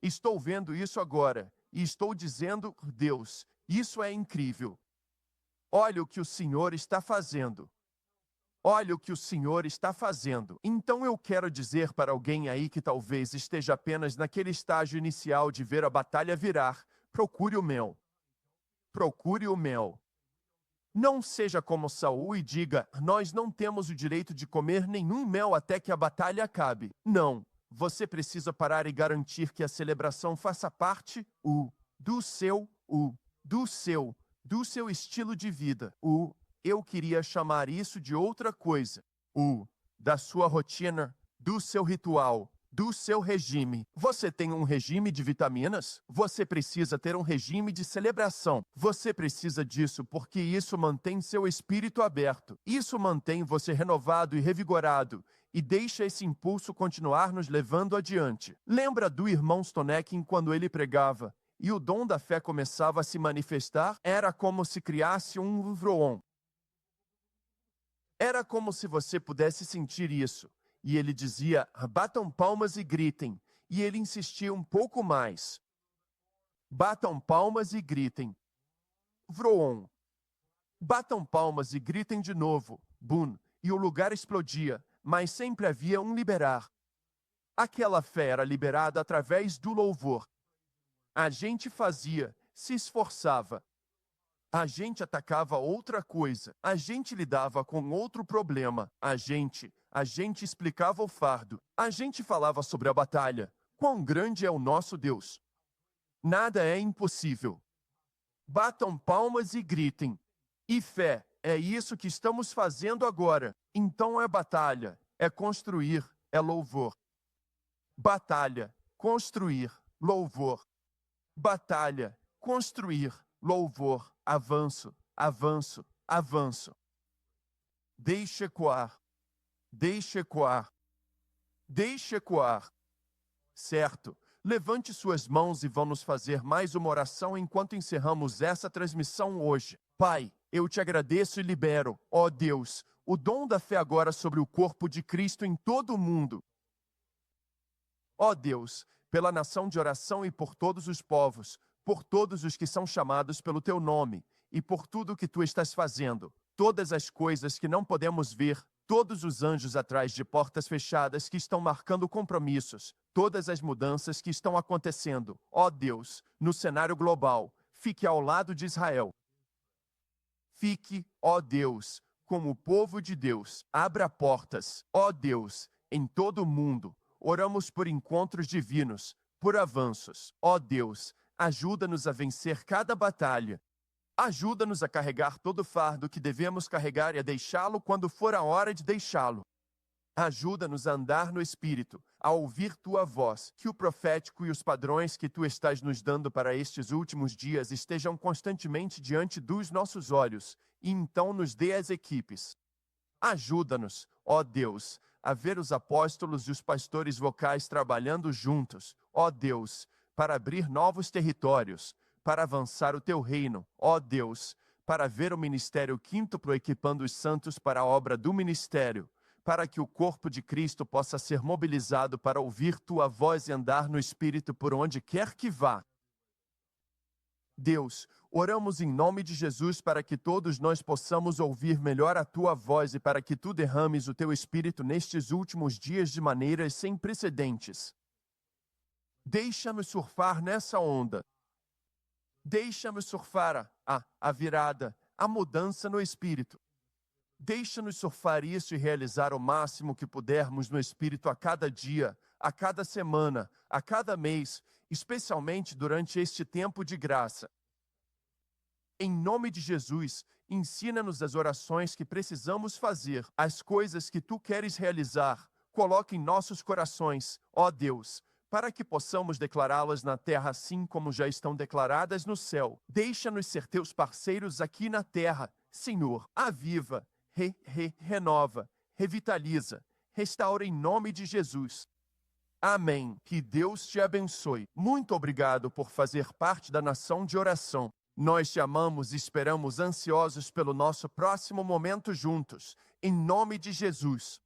Estou vendo isso agora, e estou dizendo, Deus, Isso é incrível. Olha o que o Senhor está fazendo. Olha o que o Senhor está fazendo. Então eu quero dizer para alguém aí que talvez esteja apenas naquele estágio inicial de ver a batalha virar, procure o mel. Procure o mel. Não seja como Saul e diga, nós não temos o direito de comer nenhum mel até que a batalha acabe. Não, você precisa parar e garantir que a celebração faça parte do seu estilo de vida. Eu queria chamar isso de outra coisa. Da sua rotina, do seu ritual, do seu regime. Você tem um regime de vitaminas? Você precisa ter um regime de celebração. Você precisa disso porque isso mantém seu espírito aberto. Isso mantém você renovado e revigorado e deixa esse impulso continuar nos levando adiante. Lembra do irmão Stoneck quando ele pregava e o dom da fé começava a se manifestar? Era como se criasse um vroon. Era como se você pudesse sentir isso. E ele dizia, batam palmas e gritem. E ele insistia um pouco mais. Batam palmas e gritem. Vroon. Batam palmas e gritem de novo. Bum. E o lugar explodia, mas sempre havia um liberar. Aquela fé era liberada através do louvor. A gente fazia, se esforçava. A gente atacava outra coisa. A gente lidava com outro problema. A gente explicava o fardo. A gente falava sobre a batalha. Quão grande é o nosso Deus. Nada é impossível. Batam palmas e gritem. E fé, é isso que estamos fazendo agora. Então é batalha, é construir, é louvor. Batalha, construir, louvor. Batalha, construir, louvor. Avanço, avanço, avanço. Deixe ecoar. Deixe ecoar. Deixe ecoar. Certo. Levante suas mãos e vamos fazer mais uma oração enquanto encerramos essa transmissão hoje. Pai, eu te agradeço e libero, ó Deus, o dom da fé agora sobre o corpo de Cristo em todo o mundo. Ó Deus, pela nação de oração e por todos os povos, por todos os que são chamados pelo teu nome, e por tudo o que tu estás fazendo, todas as coisas que não podemos ver, todos os anjos atrás de portas fechadas que estão marcando compromissos, todas as mudanças que estão acontecendo, ó Deus, no cenário global, fique ao lado de Israel. Fique, ó Deus, como o povo de Deus, abra portas, ó Deus, em todo o mundo. Oramos por encontros divinos, por avanços, ó Deus, ajuda-nos a vencer cada batalha. Ajuda-nos a carregar todo o fardo que devemos carregar e a deixá-lo quando for a hora de deixá-lo. Ajuda-nos a andar no Espírito, a ouvir tua voz, que o profético e os padrões que tu estás nos dando para estes últimos dias estejam constantemente diante dos nossos olhos, e então nos dê as equipes. Ajuda-nos, ó Deus, a ver os apóstolos e os pastores vocais trabalhando juntos, ó Deus, para abrir novos territórios, para avançar o teu reino, ó Deus, para ver o ministério quíntuplo equipando os santos para a obra do ministério, para que o corpo de Cristo possa ser mobilizado para ouvir tua voz e andar no Espírito por onde quer que vá. Deus, oramos em nome de Jesus para que todos nós possamos ouvir melhor a tua voz e para que tu derrames o teu Espírito nestes últimos dias de maneiras sem precedentes. Deixa-me surfar nessa onda. Deixa-me surfar a virada, a mudança no Espírito. Deixa-nos surfar isso e realizar o máximo que pudermos no Espírito a cada dia, a cada semana, a cada mês, especialmente durante este tempo de graça. Em nome de Jesus, ensina-nos as orações que precisamos fazer, as coisas que tu queres realizar. Coloque em nossos corações, ó Deus, para que possamos declará-las na terra assim como já estão declaradas no céu. Deixa-nos ser teus parceiros aqui na terra, Senhor. Aviva, renova, revitaliza, restaura em nome de Jesus. Amém. Que Deus te abençoe. Muito obrigado por fazer parte da nação de oração. Nós te amamos e esperamos ansiosos pelo nosso próximo momento juntos. Em nome de Jesus.